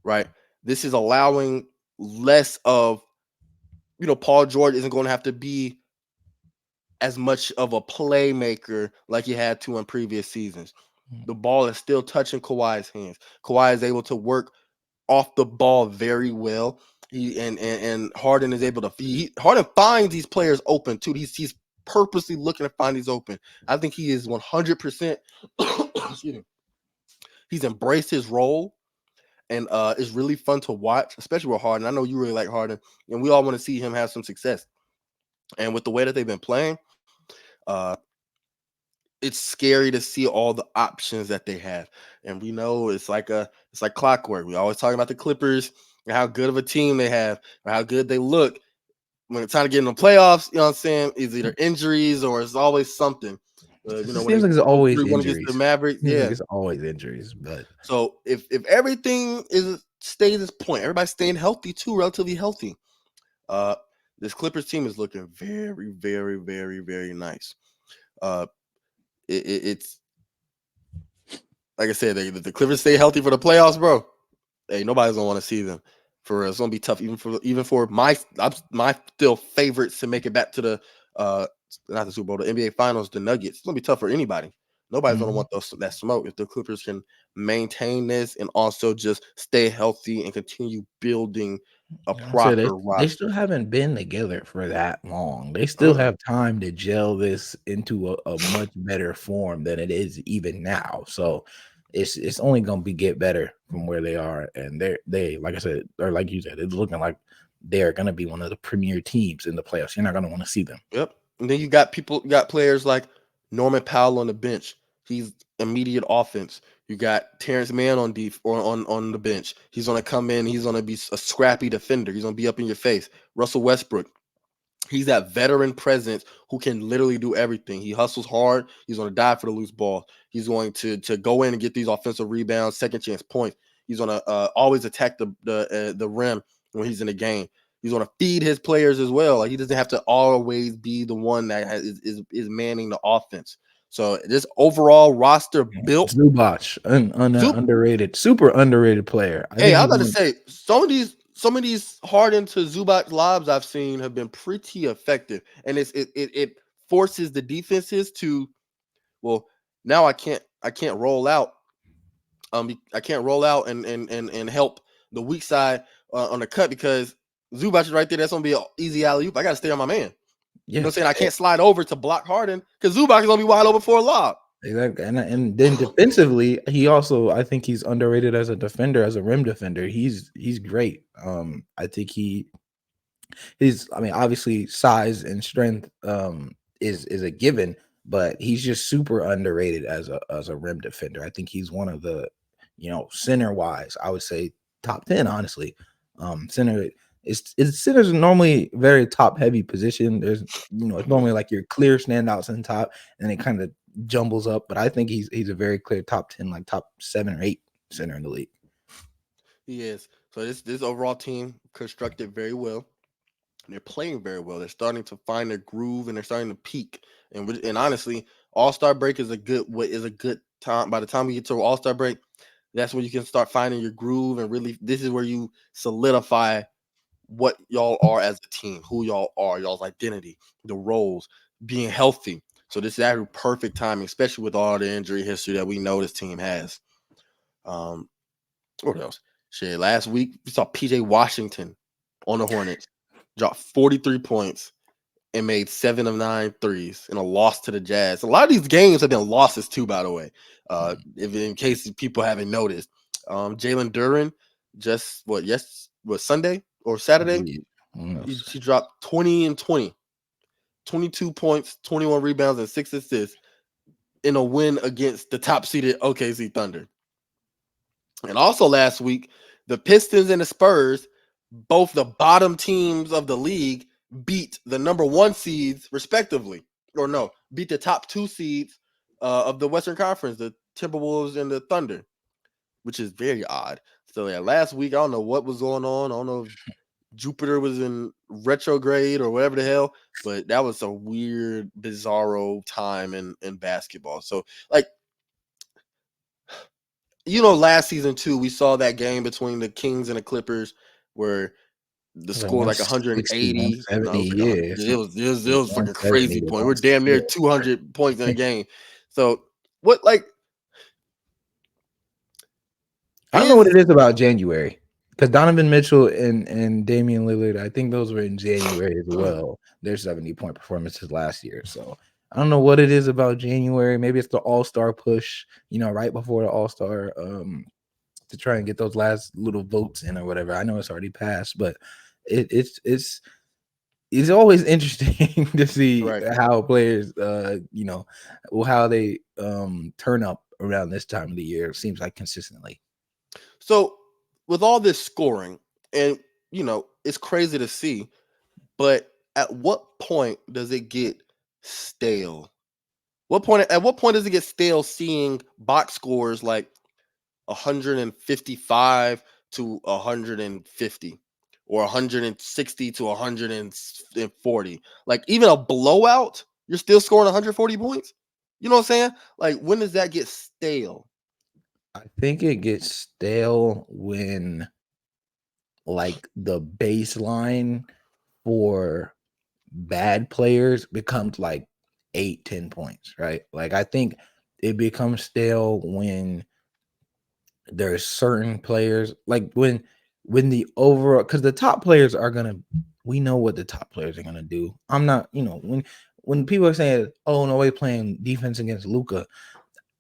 right? This is allowing less of Paul George isn't going to have to be as much of a playmaker like he had to in previous seasons. The ball is still touching Kawhi's hands. Kawhi is able to work off the ball very well. And Harden is able to Harden finds these players open too. He's purposely looking to find these open. I think he is 100%. Excuse me. He's embraced his role, and it's really fun to watch, especially with Harden. I know you really like Harden, and we all want to see him have some success. And with the way that they've been playing, uh, it's scary to see all the options that they have. And we know it's like clockwork. We always talking about the Clippers and how good of a team they have, or how good they look. When it's time to get in the playoffs, you know what I'm saying? It's either injuries or it's always something. It When they seems like it's go always 3-1 against the injuries. Mavericks, It seems like yeah. it's always injuries, but So if everything is stays this point, everybody's staying healthy too, relatively healthy. Uh, this Clippers team is looking very, very, very, very nice. Uh, it's like I said, the Clippers stay healthy for the playoffs, bro. Hey, nobody's gonna want to see them. For real, it's gonna be tough, even for my still favorites to make it back to the not the Super Bowl, the NBA Finals, the Nuggets. It's gonna be tough for anybody. Nobody's gonna mhm. want that smoke if the Clippers can maintain this and also just stay healthy and continue building a I said proper they roster. still haven't been together for that long. They still Mm-mm. have time to gel this into a much better form than it is even now. So it's only gonna be get better from where they are. And they like I said, or like you said, it's looking like they're gonna be one of the premier teams in the playoffs. You're not gonna want to see them. Yep. And then you got players like Norman Powell on the bench. He's immediate offense. You got Terrence Mann on the bench. He's gonna come in. He's gonna be a scrappy defender. He's gonna be up in your face. Russell Westbrook. He's that veteran presence who can literally do everything. He hustles hard. He's going to die for the loose ball. He's going to go in and get these offensive rebounds, second chance points. He's going to always attack the rim when he's in the game. He's going to feed his players as well. Like he doesn't have to always be the one that is manning the offense. So this overall roster built. Zubac, Soup. underrated, super underrated player. I Hey, think I he's was about to one. say some of these hard into Zubac lobs I've seen have been pretty effective, and it forces the defenses to, well, now I can't roll out. I can't roll out and help the weak side on the cut because Zubac is right there. That's gonna be an easy alley oop. I gotta stay on my man. You know Yeah, what I'm saying? I can't slide over to block Harden because Zubac is gonna be wide open for a lob. exactly. And then defensively, he also, I think he's underrated as a defender, as a rim defender. He's great. I think he's, I mean, obviously size and strength is a given, but he's just super underrated as a rim defender. I think he's one of the, center wise, I would say top 10, honestly. Center is center's normally very top heavy position. There's, it's normally like your clear standouts on top, and it kind of jumbles up. But I think he's a very clear top 10, like top 7 or 8 center in the league. He is. So this overall team constructed very well. They're playing very well. They're starting to find their groove and they're starting to peak. And honestly, All Star break is a good time. By the time we get to All Star break, that's when you can start finding your groove and really. This is where you solidify what y'all are as a team, who y'all are, y'all's identity, the roles, being healthy. So this is actually perfect timing, especially with all the injury history that we know this team has. Um, what else? Shit, last week we saw PJ Washington on the Hornets dropped 43 points and made 7 of 9 threes in a loss to the Jazz. A lot of these games have been losses too, by the way. If in case people haven't noticed, Jalen Duren just was Sunday or Saturday. Yeah. She dropped 20 and 20, 22 points, 21 rebounds, and 6 assists in a win against the top seeded OKC Thunder. And also last week, the Pistons and the Spurs, both the bottom teams of the league, beat the number one seeds respectively. Or no, beat the top two seeds of the Western Conference, the Timberwolves and the Thunder, which is very odd. So yeah, last week I don't know what was going on. I don't know if Jupiter was in retrograde or whatever the hell, but that was a weird, bizarro time in basketball. So like last season too, we saw that game between the Kings and the Clippers where the Like score was like 160, 180. No, it 170. was like Yeah, it was fucking 170 crazy to point. We're damn near 160. 200 points in a game. So what like I don't know what is it is about January, because Donovan Mitchell and Damian Lillard, I think those were in January as well. Their 70-point performances last year. So I don't know what it is about January. Maybe it's the All-Star push, right before the All-Star, to try and get those last little votes in or whatever. I know it's already passed, but it's always interesting to see right. how players, how they turn up around this time of the year. It seems like consistently. So with all this scoring, and it's crazy to see, but at what point does it get stale? At what point does it get stale seeing box scores like 155 to 150 or 160 to 140? Like even a blowout, you're still scoring 140 points. You know what I'm saying? Like when does that get stale? I think it gets stale when like the baseline for bad players becomes like 8-10 points, right? Like I think it becomes stale when there's certain players, like when the overall, because the top players are gonna, we know what the top players are gonna do. I'm not, when people are saying, oh, no way playing defense against Luca,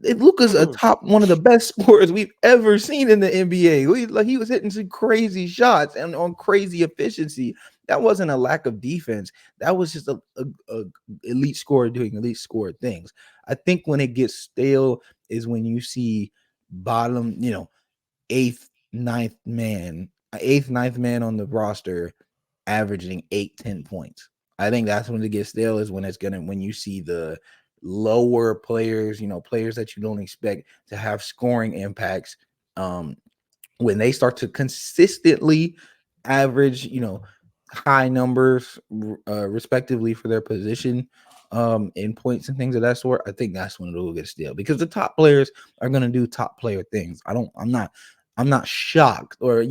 Luca's a top, one of the best scorers we've ever seen in the NBA. He was hitting some crazy shots and on crazy efficiency. That wasn't a lack of defense. That was just a elite scorer doing elite scorer things. I think when it gets stale is when you see bottom, eighth, ninth man on the roster averaging 8-10 points. I think that's when it gets stale, is when when you see the lower players, players that you don't expect to have scoring impacts, when they start to consistently average, high numbers, respectively, for their position, in points and things of that sort, I think that's when it'll get a steal because the top players are gonna do top player things. I'm not shocked, or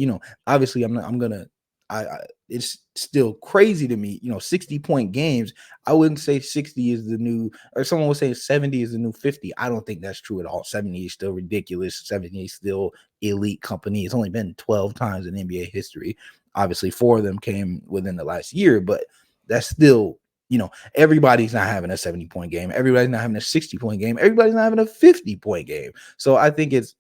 obviously I'm not. I'm gonna. I it's still crazy to me. 60-point games. I wouldn't say 60 is the new, or someone would say 70 is the new 50. I don't think that's true at all. 70 is still ridiculous. 70 is still elite company. It's only been 12 times in NBA history. Obviously, 4 of them came within the last year, but that's still, everybody's not having a 70-point game. Everybody's not having a 60-point game. Everybody's not having a 50-point game. So I think it's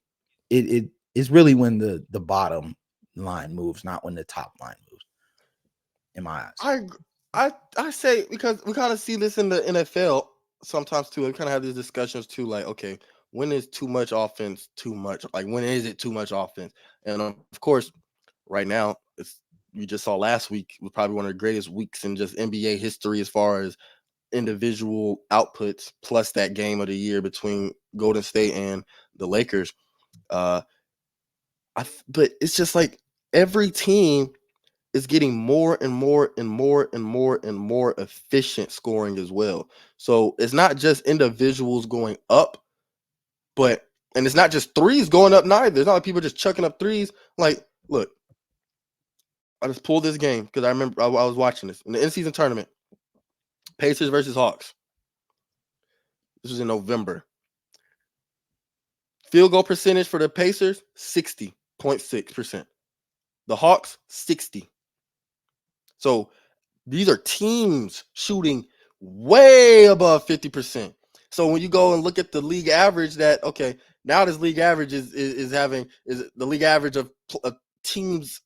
really when the bottom line moves, not when the top line moves, in my eyes. I say, because we kind of see this in the NFL sometimes too. We kind of have these discussions too, like, okay, when is too much offense too much? Like, when is it too much offense? And of course, right now, it's you just saw last week was probably one of the greatest weeks in just NBA history as far as individual outputs, plus that game of the year between Golden State and the Lakers. Uh, but it's just like every team is getting more and more and more and more and more efficient scoring as well. So it's not just individuals going up, but and it's not just threes going up neither. It's not like people just chucking up threes. Like, look, I just pulled this game because I remember I was watching this in the in-season tournament. Pacers versus Hawks. This was in November. Field goal percentage for the Pacers, 60.6%. The Hawks, 60. So these are teams shooting way above 50%. So when you go and look at the league average, that okay, now this league average is the league average of teams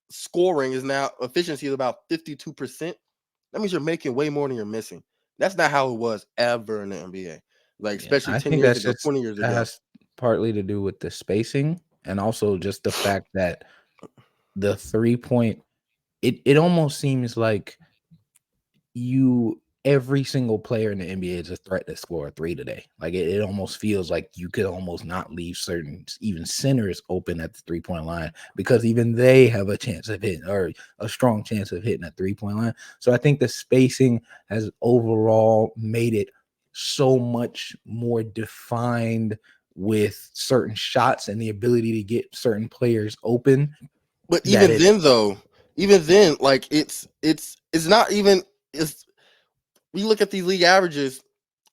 scoring is now efficiency is about 52%. That means you're making way more than you're missing. That's not how it was ever in the NBA. Like, Yeah, especially I 10 think years that's ago, just 20 years that ago. has partly to do with the spacing and also just the fact that the 3-point, it almost seems like every single player in the NBA is a threat to score a three today. Like it almost feels like you could almost not leave certain even centers open at the 3-point line because even they have a chance of hitting, or a strong chance of hitting a 3-point line. So I think the spacing has overall made it so much more defined with certain shots and the ability to get certain players open But that even it then, though, even then, like it's not even it's. We look at these league averages,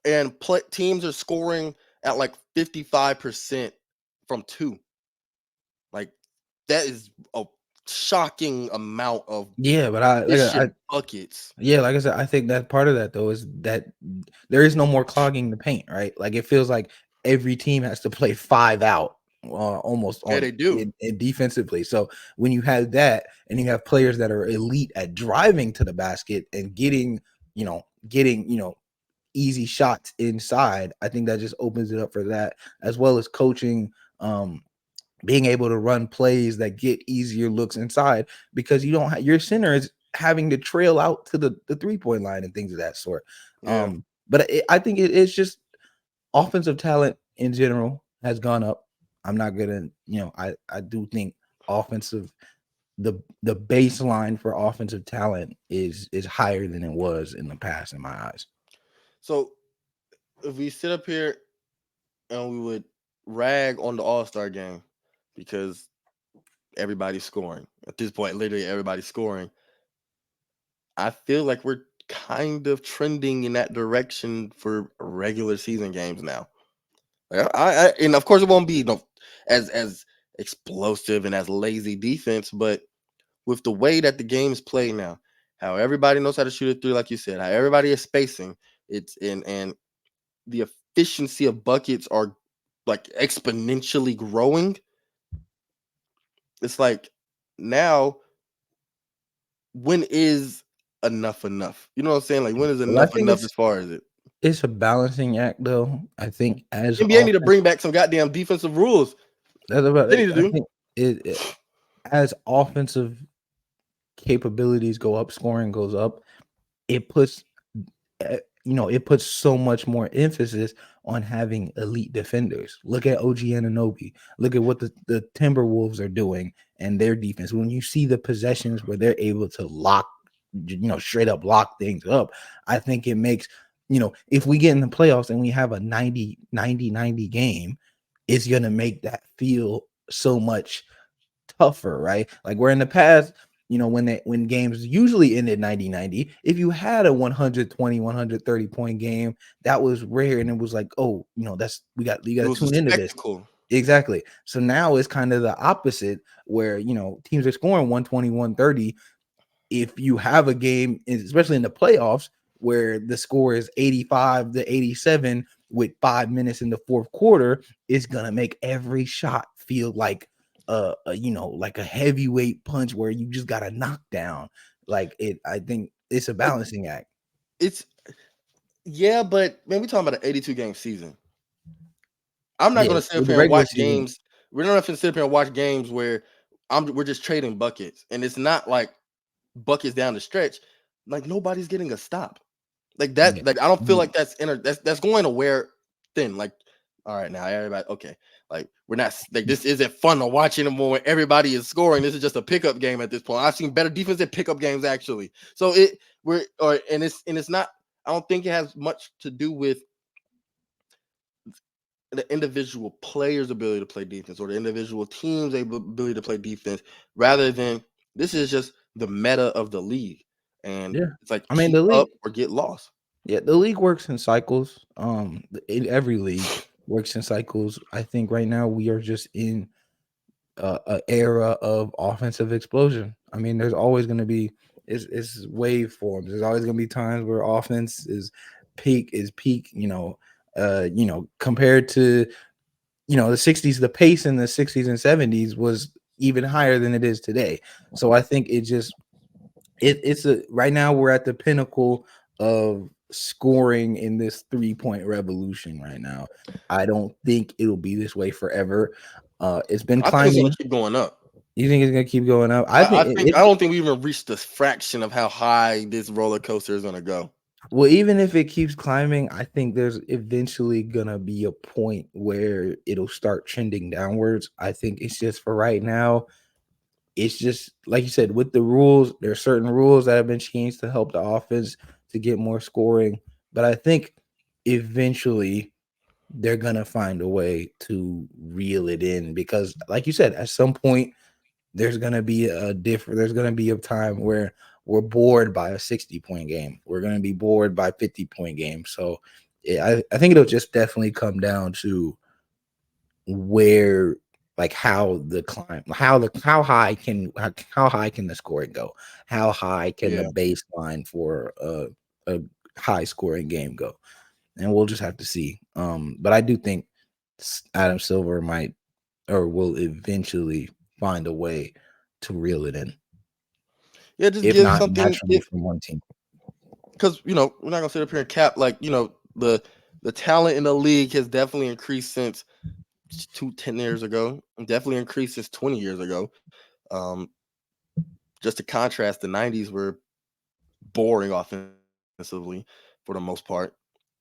and teams are scoring at like 55% from two. Like, that is a shocking amount of yeah, but I efficient buckets. yeah, like I said, I think that part of that though is that there is no more clogging the paint, right? Like it feels like every team has to play 5 out, almost Yeah, on they do. in defensively. So when you have that, and you have players that are elite at driving to the basket and getting easy shots inside, I think that just opens it up for that, as well as coaching. Being able to run plays that get easier looks inside because you don't your center is having to trail out to the 3-point line and things of that sort. Yeah. But I think it's just offensive talent in general has gone up. I'm not gonna, I do think offensive the baseline for offensive talent is higher than it was in the past in my eyes. So if we sit up here and we would rag on the All-Star game because everybody's scoring at this point, literally everybody's scoring. I feel like we're kind of trending in that direction for regular season games now. Like, and of course it won't be as explosive and as lazy defense, but with the way that the game is played now, how everybody knows how to shoot it through, like you said, how everybody is spacing, it's in and the efficiency of buckets are like exponentially growing. It's like now, when is enough enough? You know what I'm saying? Like, when is Well, I enough think enough as far as it? it's a balancing act though. I think as NBA need to offense bring back some goddamn defensive rules. that's about They it. need to I do. think it as offensive capabilities go up, scoring goes up, it puts it puts so much more emphasis on having elite defenders. Look at OG Anunoby. Look at what the Timberwolves are doing and their defense. When you see the possessions where they're able to lock straight up lock things up. I think it makes, if we get in the playoffs and we have a 90 game, it's going to make that feel so much tougher, right? Like where in the past, when games usually ended 90-90, if you had a 120, 130 point game, that was rare. And it was like, oh, that's you got It to was a tune into this. spectacle. Exactly. So now it's kind of the opposite where, teams are scoring 120, 130. If you have a game, especially in the playoffs, where the score is 85-87 with 5 minutes in the fourth quarter, it's gonna make every shot feel like like a heavyweight punch where you just got a knockdown. Like it, I think it's a Like balancing act. it's yeah, but man, we talking about an 82 game season. I'm not Yeah, gonna sit up with the here and regular watch season, games. We're not gonna sit up here and watch games where we're just trading buckets, and it's not like buckets down the stretch. Like nobody's getting a stop. Like yeah. that. Like I don't feel Mm, like that's going to wear thin. Like all right, now everybody okay. Like we're not like this isn't fun to watch anymore when everybody is scoring. This is just a pickup game at this point. I've seen better defensive pickup games actually. So it's not. I don't think it has much to do with the individual player's ability to play defense or the individual team's ability to play defense, rather than this is just the meta of the league, and yeah. it's like I mean, keep the league, up or get lost. yeah, the league works in cycles. In every league works in cycles. I think right now we are just in a era of offensive explosion. I mean, there's always going to be it's wave forms. There's always going to be times where offense is peak. Compared to the '60s, the pace in the '60s and '70s was even higher than it is today. So I think it's a right now we're at the pinnacle of scoring in this 3-point revolution right now. I don't think it'll be this way forever. It's been I think it's going climbing. to keep going up. You think it's gonna keep going up? I I, think I think I don't think we even reached the fraction of how high this roller coaster is going to go. well, even if it keeps climbing, I think there's eventually gonna be a point where it'll start trending downwards. I think it's just for right now. It's just like you said with the rules. There are certain rules that have been changed to help the offense to get more scoring, but I think eventually they're gonna find a way to reel it in because, like you said, at some point there's gonna be a time where we're bored by a 60-point game. We're gonna be bored by 50-point games. So yeah, I think it'll just definitely come down to where like how the climb how high can the scoring go? How high can the Yeah, baseline for a high scoring game go? And we'll just have to see. But I do think Adam Silver might or will eventually find a way to reel it in, yeah, just if give not something naturally from one team. because we're not going to sit up here and cap like the talent in the league has definitely increased since 10 years ago, and definitely increased since 20 years ago. Um, just to contrast, the 90s were boring offensively for the most part,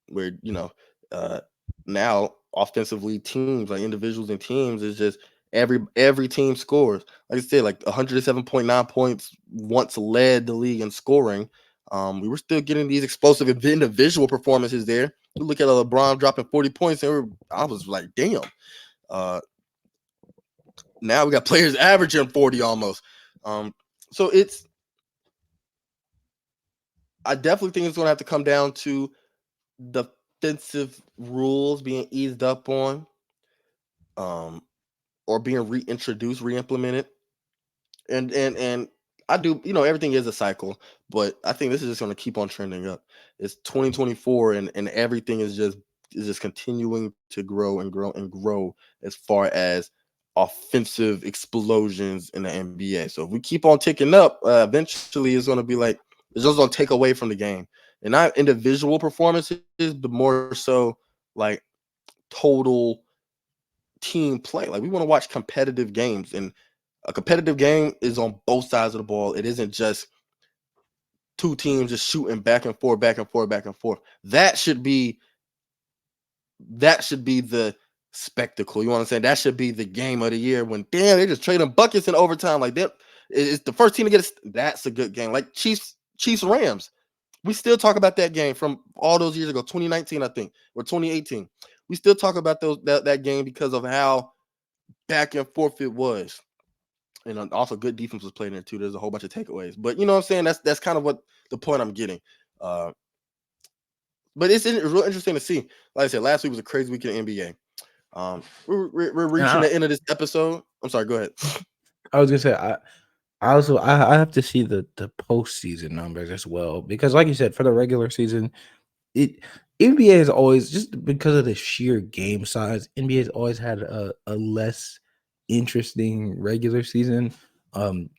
where uh, now offensively teams like individuals and teams is just every team scores. Like I said, like 107.9 points once led the league in scoring. We were still getting these explosive individual performances there. You look at LeBron dropping 40 points, and I was like, damn. Uh, Now we got players averaging 40 almost. Um, so I definitely think it's going to have to come down to defensive rules being eased up on, um, or being reintroduced, reimplemented. And I do, everything is a cycle, but I think this is just going to keep on trending up. It's 2024, and everything is just continuing to grow and grow and grow as far as offensive explosions in the NBA. So if we keep on ticking up, eventually it's going to be like it's just going to take away from the game, and not individual performances, but more so like total team play. Like we want to watch competitive games, and a competitive game is on both sides of the ball. It isn't just two teams just shooting back and forth, back and forth, back and forth. That should be the spectacle. You know what I'm saying? That should be the game of the year when damn they just trading buckets in overtime like that. It's the first team to get that's a good game. Like Chiefs Rams. We still talk about that game from all those years ago, 2019, I think, or 2018. We still talk about that game because of how back and forth it was. And also good defense was played in there too. There's a whole bunch of takeaways. But you know what I'm saying? That's kind of what the point I'm getting. But it's real interesting to see. Like I said, last week was a crazy week in the NBA. We're And reaching the end of this episode. I'm sorry, go ahead. I was gonna say I have to see the postseason numbers as well because, like you said, for the regular season, it NBA has always just because of the sheer game size. NBA has always had a less interesting regular season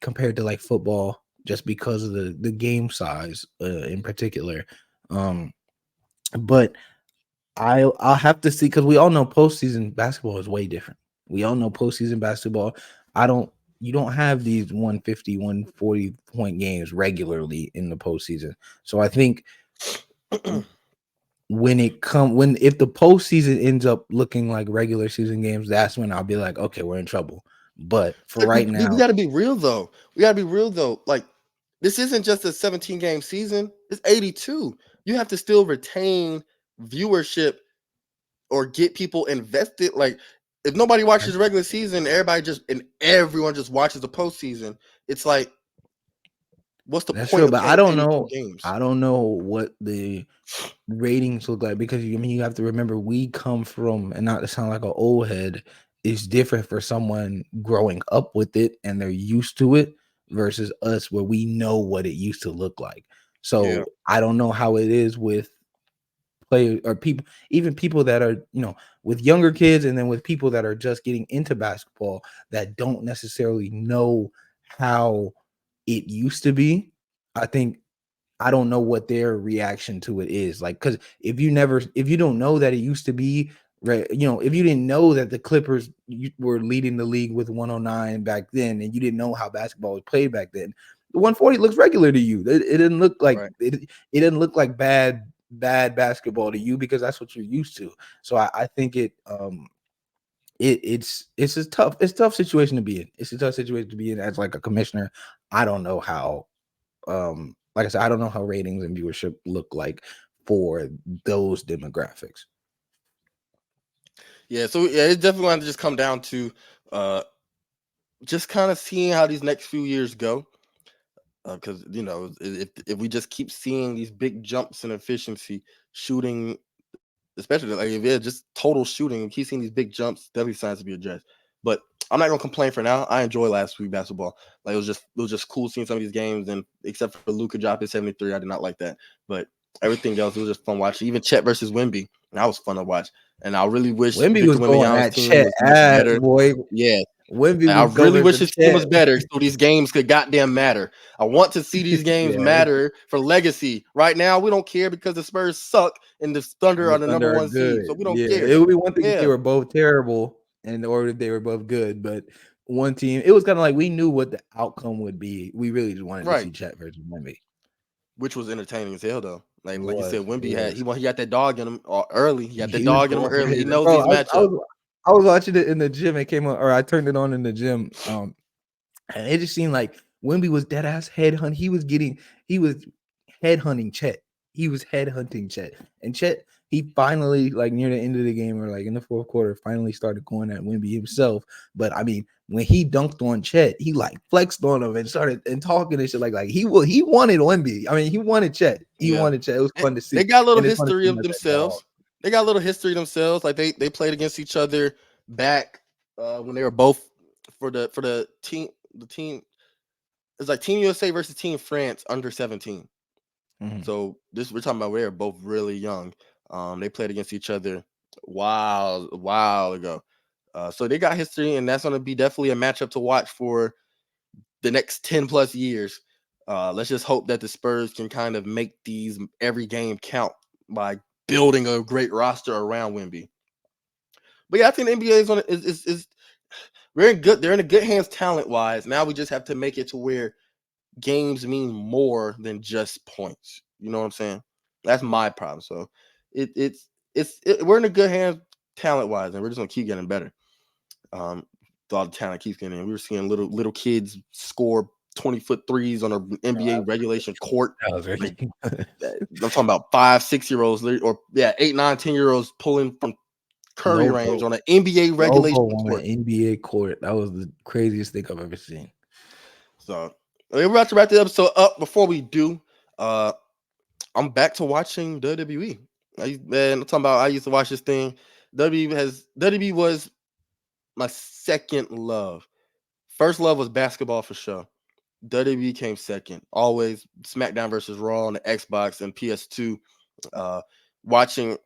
compared to like football, just because of the game size in particular. Um, but I'll have to see because we all know postseason basketball is way different. We all know postseason basketball. I don't You don't have these 150, 140 point games regularly in the postseason. So I think when if the postseason ends up looking like regular season games, that's when I'll be like, okay, we're in trouble. But for But right we now, got to be real though. We got to be real though. Like this isn't just a 17 game season. It's 82. You have to still retain viewership or get people invested. Like if nobody watches the regular season, everyone just watches the postseason. It's like, what's the that's point true. of But I playing don't 82 know. games? I don't know what the ratings look like because you have to remember we come from, and not to sound like an old head, is different for someone growing up with it and they're used to it versus us where we know what it used to look like. Yeah. So I don't know how it is with players or people, even people that are, with younger kids, and then with people that are just getting into basketball that don't necessarily know how it used to be. I think I don't know what their reaction to it is like, because if you don't know that it used to be right, if you didn't know that the Clippers were leading the league with 109 back then, and you didn't know how basketball was played back then, the 140 looks regular to you. It didn't look like Right. it didn't look like bad basketball to you because that's what you're used to. So I think it's a tough situation to be in. It's a tough situation to be in as like a commissioner. I don't know how like I said, I don't know how ratings and viewership look like for those demographics. Yeah. So yeah, it's definitely going to just come down to uh just kind of seeing how these next few years go. Because if we just keep seeing these big jumps in efficiency, shooting, especially like if it's just total shooting, we keep seeing these big jumps, definitely signs to be addressed. But I'm not gonna complain for now. I enjoy last week basketball. Like it was just cool seeing some of these games, and except for Luka dropping 73, I did not like that. But everything else, it was just fun watching. Even Chet versus Wemby, that was fun to watch. And I really wish Wimby Victor was going Wembanyama's at team Chet was much ass, better. boy. Yeah, Wimby I was really going wish to his team Chet. was better so these games could goddamn matter. I want to see these games Yeah, matter for legacy. Right now, we don't care because the Spurs suck and the Thunder and the are the number Thunder are one seed, so good. we don't Yeah, care. it would be one thing if they Yeah, were both terrible, and or if they were both good. But one team, it was kind of like we knew what the outcome would be. We really just wanted to right. see Chet versus Wimby. Which was entertaining as hell, though. It Like you was. said, It Wemby was. he got that dog in him early. He got that He was dog in him going early. He crazy, knows bro. these I was, I matchups. was I was watching it in the gym. It came on, or I turned it on in the gym. And it just seemed like Wemby was dead ass headhunt. He was headhunting Chet. He was headhunting Chet. And Chet, he finally, like near the end of the game or like in the fourth quarter, finally started going at Wemby himself. But I mean, when he dunked on Chet, he like flexed on him and started and talking and shit like he wanted Wemby. I mean, he wanted Chet. He Yeah, wanted Chet. It was fun to they see. got a little And it's fun to history see him of as that dog. themselves. They got a little history themselves. Like they played against each other back when they were both for the team. The team it's like Team USA versus Team France under 17. Mhm. So this we're talking about we were both really young. They played against each other a while ago. So they got history, and that's going to be definitely a matchup to watch for the next 10 plus years. Let's just hope that the Spurs can kind of make these every game count by building a great roster around Wemby. But yeah, I think the NBA is we're in good. They're in a good hands talent wise. Now we just have to make it to where games mean more than just points. You know what I'm saying? That's my problem. So we're in a good hands talent wise, and we're just gonna keep getting better. Um, all the talent keeps getting in. We were seeing little kids score 20-foot threes on an NBA regulation court. That was Like, very I'm talking about 5-6-year-olds, or 8, 9, 10-year-olds pulling from Curry range logo. on an NBA regulation Logo on an court. NBA court. That was the craziest thing I've ever seen. So we're about to wrap the episode up. Before we do, I'm back to watching WWE. I'm talking about I used to watch this thing. WWE was my second love. First love was basketball for sure. WWE came second. Always SmackDown versus Raw on the Xbox and PS2. Watching,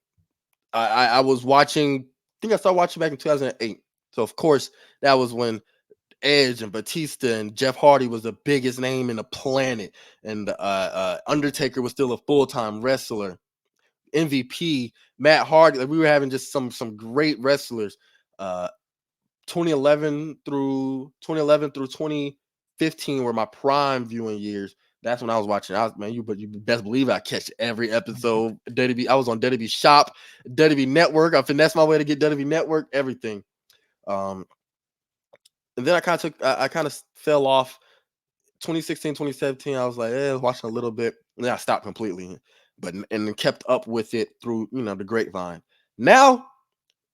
I was watching. I think I started watching back in 2008. So of course that was when Edge and Batista and Jeff Hardy was the biggest name in the planet, and Undertaker was still a full-time wrestler. MVP Matt Hardy, like we were having just some great wrestlers. 2011 through 2015 were my prime viewing years. That's when I was watching. You best believe I catch every episode. WWE, I was on WWE Shop, WWE Network. I finessed my way to get WWE Network, everything. And then I kind of fell off. 2016, 2017, I was like, watching a little bit. And then I stopped completely, and kept up with it through the grapevine. Now,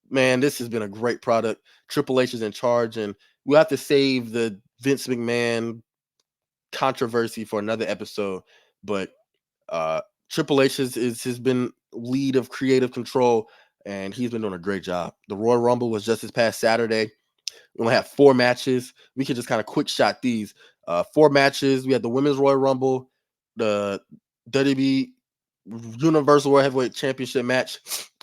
man, this has been a great product. Triple H is in charge, and we'll have to save the Vince McMahon controversy for another episode. But Triple H has been lead of creative control, and he's been doing a great job. The Royal Rumble was just this past Saturday. We only have 4 matches. We can just kind of quick shot these. 4 matches. We had the Women's Royal Rumble, the WWE Universal World Heavyweight Championship match,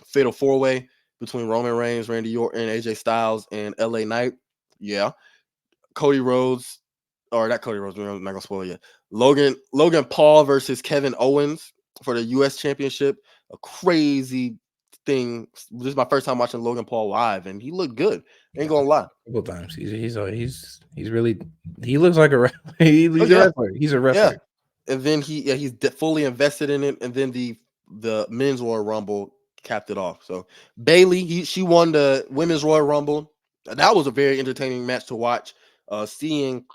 Fatal 4-Way between Roman Reigns, Randy Orton, AJ Styles, and LA Knight. Yeah. Cody Rhodes, or not Cody Rhodes, we're not gonna spoil it yet. Logan Paul versus Kevin Owens for the US Championship. A crazy thing. This is my first time watching Logan Paul live, and he looked good. Ain't gonna lie. A couple times. He's really, he looks like a he's a wrestler. He's a wrestler. Yeah. And then he's fully invested in it. And then the men's Royal Rumble capped it off. So Bailey, she won the women's Royal Rumble. That was a very entertaining match to watch. Seeing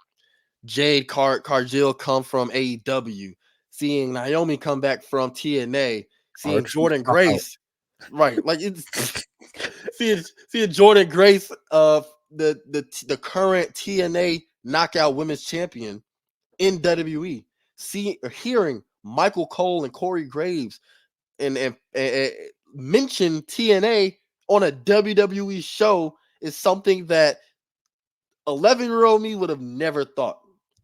Jade Cargill come from AEW, seeing Naomi come back from TNA, seeing Jordan Grace, right? Like it's seeing Jordan Grace, the current TNA Knockout Women's Champion in WWE, hearing Michael Cole and Corey Graves and mention TNA on a WWE show is something that 11-year-old me would have never thought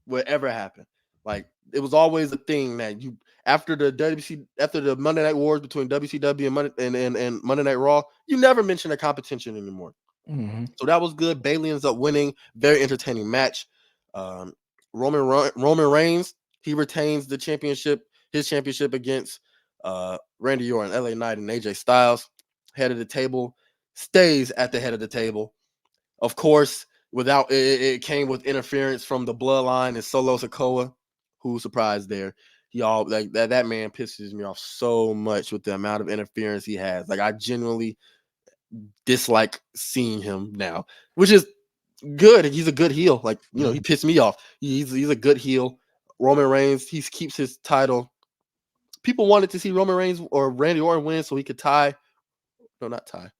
would ever happen. Like it was always a thing that you after the Monday Night Wars between WCW and Monday Night Raw, you never mention a competition anymore. Mm-hmm. So that was good. Bailey ends up winning. Very entertaining match. Roman Reigns, he retains the championship, his championship against Randy Orton, LA Knight, and AJ Styles. Head of the table, stays at the head of the table. Of course, without it came with interference from the bloodline and Solo Sikoa, who surprised there. He all like that man pisses me off so much with the amount of interference he has. Like I genuinely dislike seeing him now, which is good. He's a good heel. Like, he pissed me off. He's a good heel. Roman Reigns, he keeps his title. People wanted to see Roman Reigns or Randy Orton win so he could tie. No, not tie.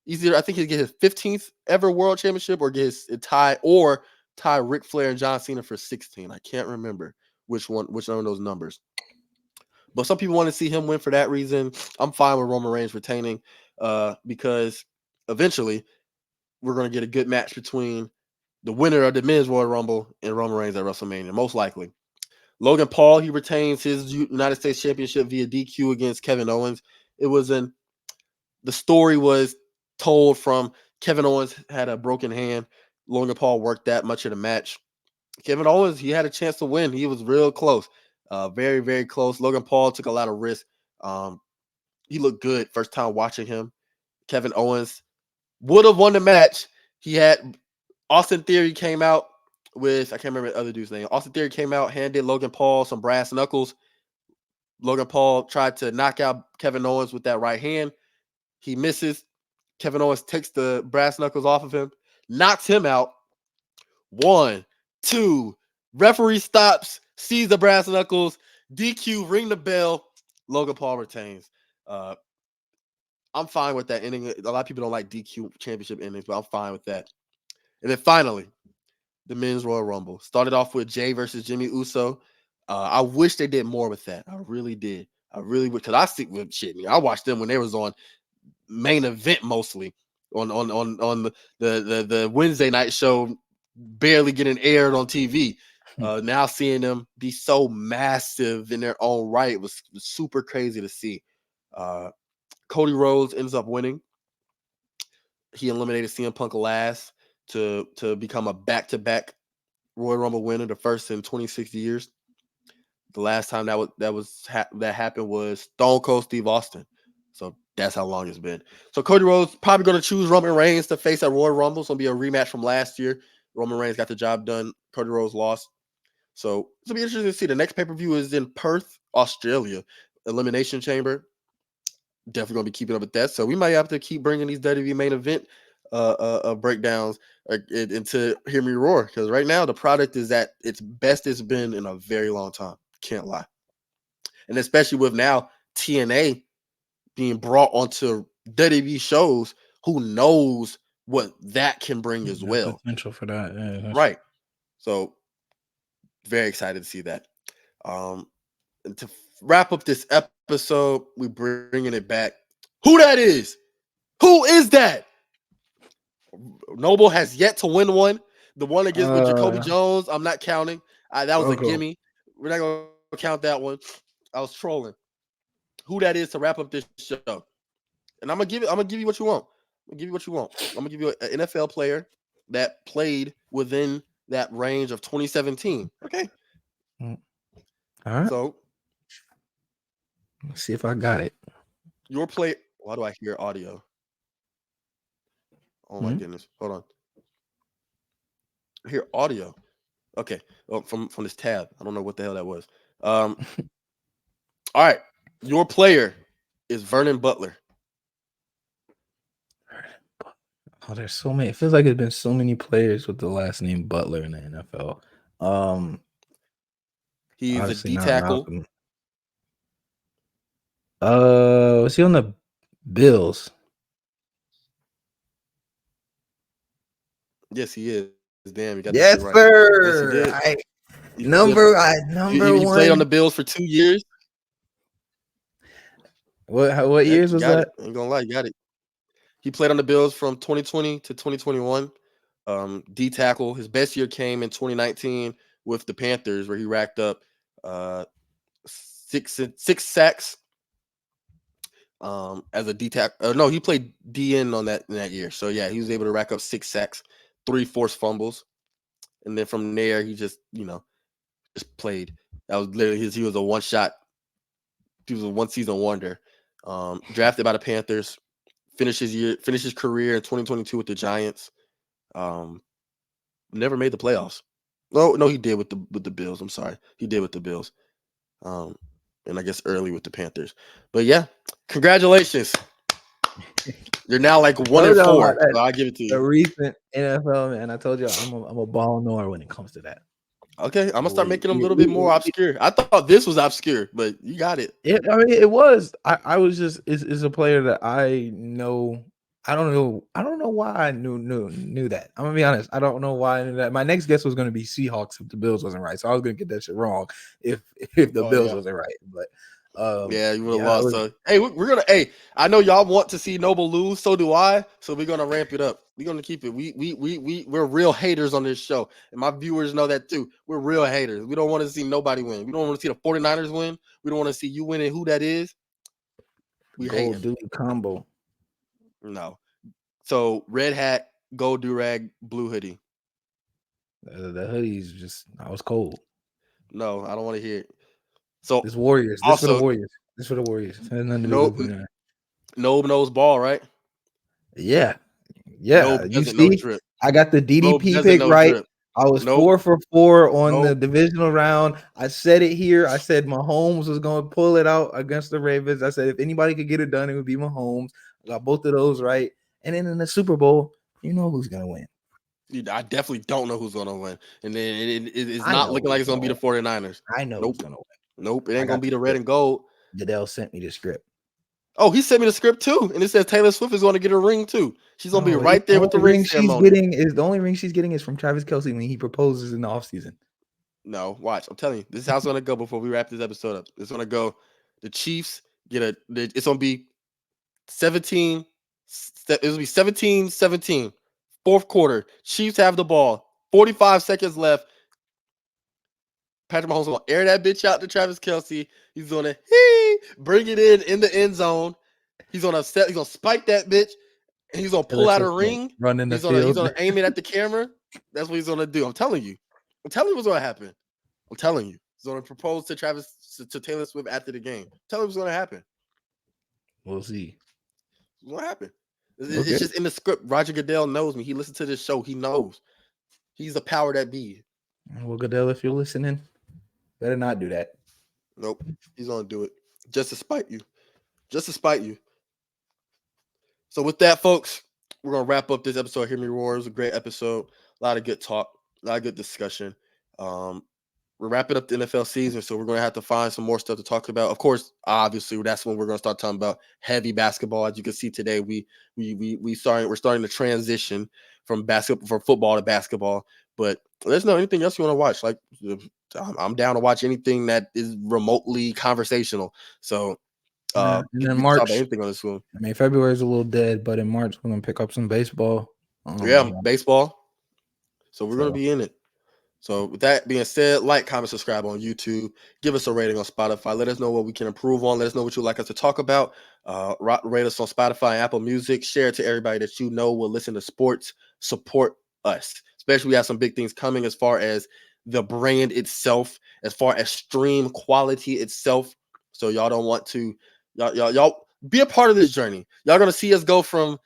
Either I think he'd get his 15th ever world championship or get his tie Ric Flair and John Cena for 16. I can't remember which one of those numbers. But some people want to see him win for that reason. I'm fine with Roman Reigns retaining because eventually we're going to get a good match between the winner of the men's Royal Rumble and Roman Reigns at WrestleMania, most likely. Logan Paul, he retains his United States Championship via DQ against Kevin Owens. The story was told from Kevin Owens had a broken hand. Logan Paul worked that much of the match. Kevin Owens, he had a chance to win. He was real close. Very, very close. Logan Paul took a lot of risks. He looked good first time watching him. Kevin Owens would have won the match. He had Austin Theory came out with, I can't remember the other dude's name. Austin Theory came out, handed Logan Paul some brass knuckles. Logan Paul tried to knock out Kevin Owens with that right hand. He misses. Kevin Owens takes the brass knuckles off of him, knocks him out. 1, 2, Referee stops, sees the brass knuckles, DQ, ring the bell. Logan Paul retains. Uh, I'm fine with that ending. A lot of people don't like DQ championship endings, but I'm fine with that. And then finally, the men's Royal Rumble started off with Jay versus Jimmy Uso. I wish they did more with that. I really did. I really would, because I see with shit. I watched them when they was on main event mostly on the Wednesday night show, barely getting aired on TV. Now seeing them be so massive in their own right was super crazy to see. Cody Rhodes ends up winning. He eliminated CM Punk last to become a back-to-back Royal Rumble winner, the first in 26 years. The last time that happened was Stone Cold Steve Austin. So that's how long it's been. So Cody Rhodes probably going to choose Roman Reigns to face at Royal Rumble. It's going to be a rematch from last year. Roman Reigns got the job done. Cody Rhodes lost. So it's going to be interesting to see. The next pay-per-view is in Perth, Australia. Elimination Chamber. Definitely going to be keeping up with that. So we might have to keep bringing these WWE main event breakdowns into Hear Me Roar, because right now the product is at its best it's been in a very long time. Can't lie. And especially with now TNA being brought onto WWE shows, who knows what that can bring as The well. potential for that. Yeah, Right. So very excited to see that. And to wrap up this episode, we bringing it back. Who that is? Who is that? Noble has yet to win one. The one against with Jacoby Jones, I'm not counting. That was a gimme. We're not gonna count that one. I was trolling. Who that is to wrap up this show? And I'm gonna give you what you want. I'm gonna give you what you want. I'm gonna give you an NFL player that played within that range of 2017. Okay. All right. So Let's see if I got it. your play. Why do I hear audio? Oh my goodness. Hold on. I hear audio. Okay. Oh, from this tab. I don't know what the hell that was. All right. Your player is Vernon Butler. Oh, there's so many. It feels like there's been so many players with the last name Butler in the NFL. He's a Obviously D not tackle. Malcolm. Was he on the Bills? Yes, he is. Damn, you got that Yes, shit right. sir. Yes, he did. Number He played on one. the Bills for 2 years. What years was got that? it. Ain't gonna lie, you got it. He played on the Bills from 2020 to 2021. D tackle. His best year came in 2019 with the Panthers, where he racked up six sacks. As a D tackle. No, he played DN on that in that year. So yeah, he was able to rack up 6 sacks, 3 forced fumbles, and then from there he just just played. That was literally he was a one shot. He was a one season wonder. Drafted by the Panthers. Finished his career in 2022 with the Giants. Never made the playoffs. No, he did with the Bills. I'm sorry, he did with the Bills. And I guess early with the Panthers. But yeah, congratulations. You're now like 1-4. So I'll give it to The you. recent NFL, man. I told you I'm a ball knower when it comes to that. Okay, I'm gonna start making them a little bit more obscure. I thought this was obscure, but you got it. I mean, it was. I was just is a player that I know. I don't know why I knew that. I'm gonna be honest. I don't know why I knew that. My next guess was gonna be Seahawks if the Bills wasn't right. So I was gonna get that shit wrong if the Bills wasn't right. But yeah, you would have lost. So hey, we're gonna. Hey, I know y'all want to see Noble lose. So do I. So we're gonna ramp it up. We're gonna keep it. We're real haters on this show, and my viewers know that too. We're real haters. We don't want to see nobody win. We don't want to see the 49ers win. We don't want to see you win. And who that is? We gold hate dude combo. No. So red hat, gold durag, blue hoodie. The hoodie's just I was cold. No, I don't want to hear it. So it's Warriors. This for the Warriors. This for the Warriors. Nobe knows ball, right? Yeah. Nobe You doesn't know see, drip. I got the DDP pick right. Drip. I was 4 for 4 on the divisional round. I said it here. I said Mahomes was going to pull it out against the Ravens. I said if anybody could get it done, it would be Mahomes. I got both of those right. And then in the Super Bowl, you know who's going to win. I definitely don't know who's gonna win, and then it's I not know looking like who's it's gonna gonna be the win. 49ers. I know who's Nope, gonna win. nope, it I ain't gonna got be the the red script. and gold. Goodell sent me the script. Oh, he sent me the script too, and it says Taylor Swift is going to get a ring too. She's going to be No, right the there with the only ring ring she's ceremony. getting is from Travis Kelce when he proposes in the offseason. No, watch. I'm telling you, this is how it's going to go before we wrap this episode up. It's going to go. The Chiefs get a. It's going to be 17. It'll be 17-17. Fourth quarter. Chiefs have the ball. 45 seconds left. Patrick Mahomes going to air that bitch out to Travis Kelce. He's going to bring it in the end zone. He's going to spike that bitch. And he's gonna Taylor pull out a Swift gonna ring. run in the He's gonna field. aim it at the camera. That's what he's gonna do. I'm telling you. I'm telling you what's gonna happen. I'm telling you. He's gonna propose to Taylor Swift after the game. Tell you what's gonna happen. We'll see. What's gonna happen? Okay. It's just in the script. Roger Goodell knows me. He listened to this show. He knows. He's the power that be. Well, Goodell, if you're listening, better not do that. Nope. He's gonna do it. Just to spite you. Just to spite you. So with that, folks, we're gonna wrap up this episode of Hear Me Roar. It was a great episode. A lot of good talk, a lot of good discussion. We're wrapping up the NFL season, so we're going to have to find some more stuff to talk about. Of course, obviously, that's when we're going to start talking about heavy basketball. As you can see today, we're starting to transition from football to basketball. But there's no anything else you want to watch. Like I'm down to watch anything that is remotely conversational. So And we then can talk about March, anything on this one. I mean, February is a little dead, but in March we're gonna pick up some baseball. Yeah, baseball. So we're going to So be in it. So with that being said, like, comment, subscribe on YouTube. Give us a rating on Spotify. Let us know what we can improve on. Let us know what you'd like us to talk about. Rate us on Spotify and Apple Music. Share it to everybody that you know will listen to sports. Support us. Especially we have some big things coming as far as the brand itself, as far as stream quality itself. So y'all don't want to, y'all be a part of this journey. Y'all gonna see us go from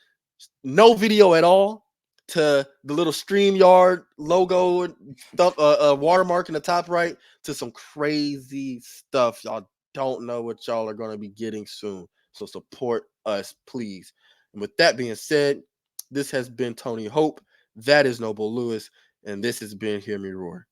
no video at all to the little StreamYard logo stuff, watermark in the top right, to some crazy stuff. Y'all don't know what y'all are going to be getting soon. So support us, please. And with that being said, this has been Tony Hope. That is Noble Lewis. And this has been Hear Me Roar.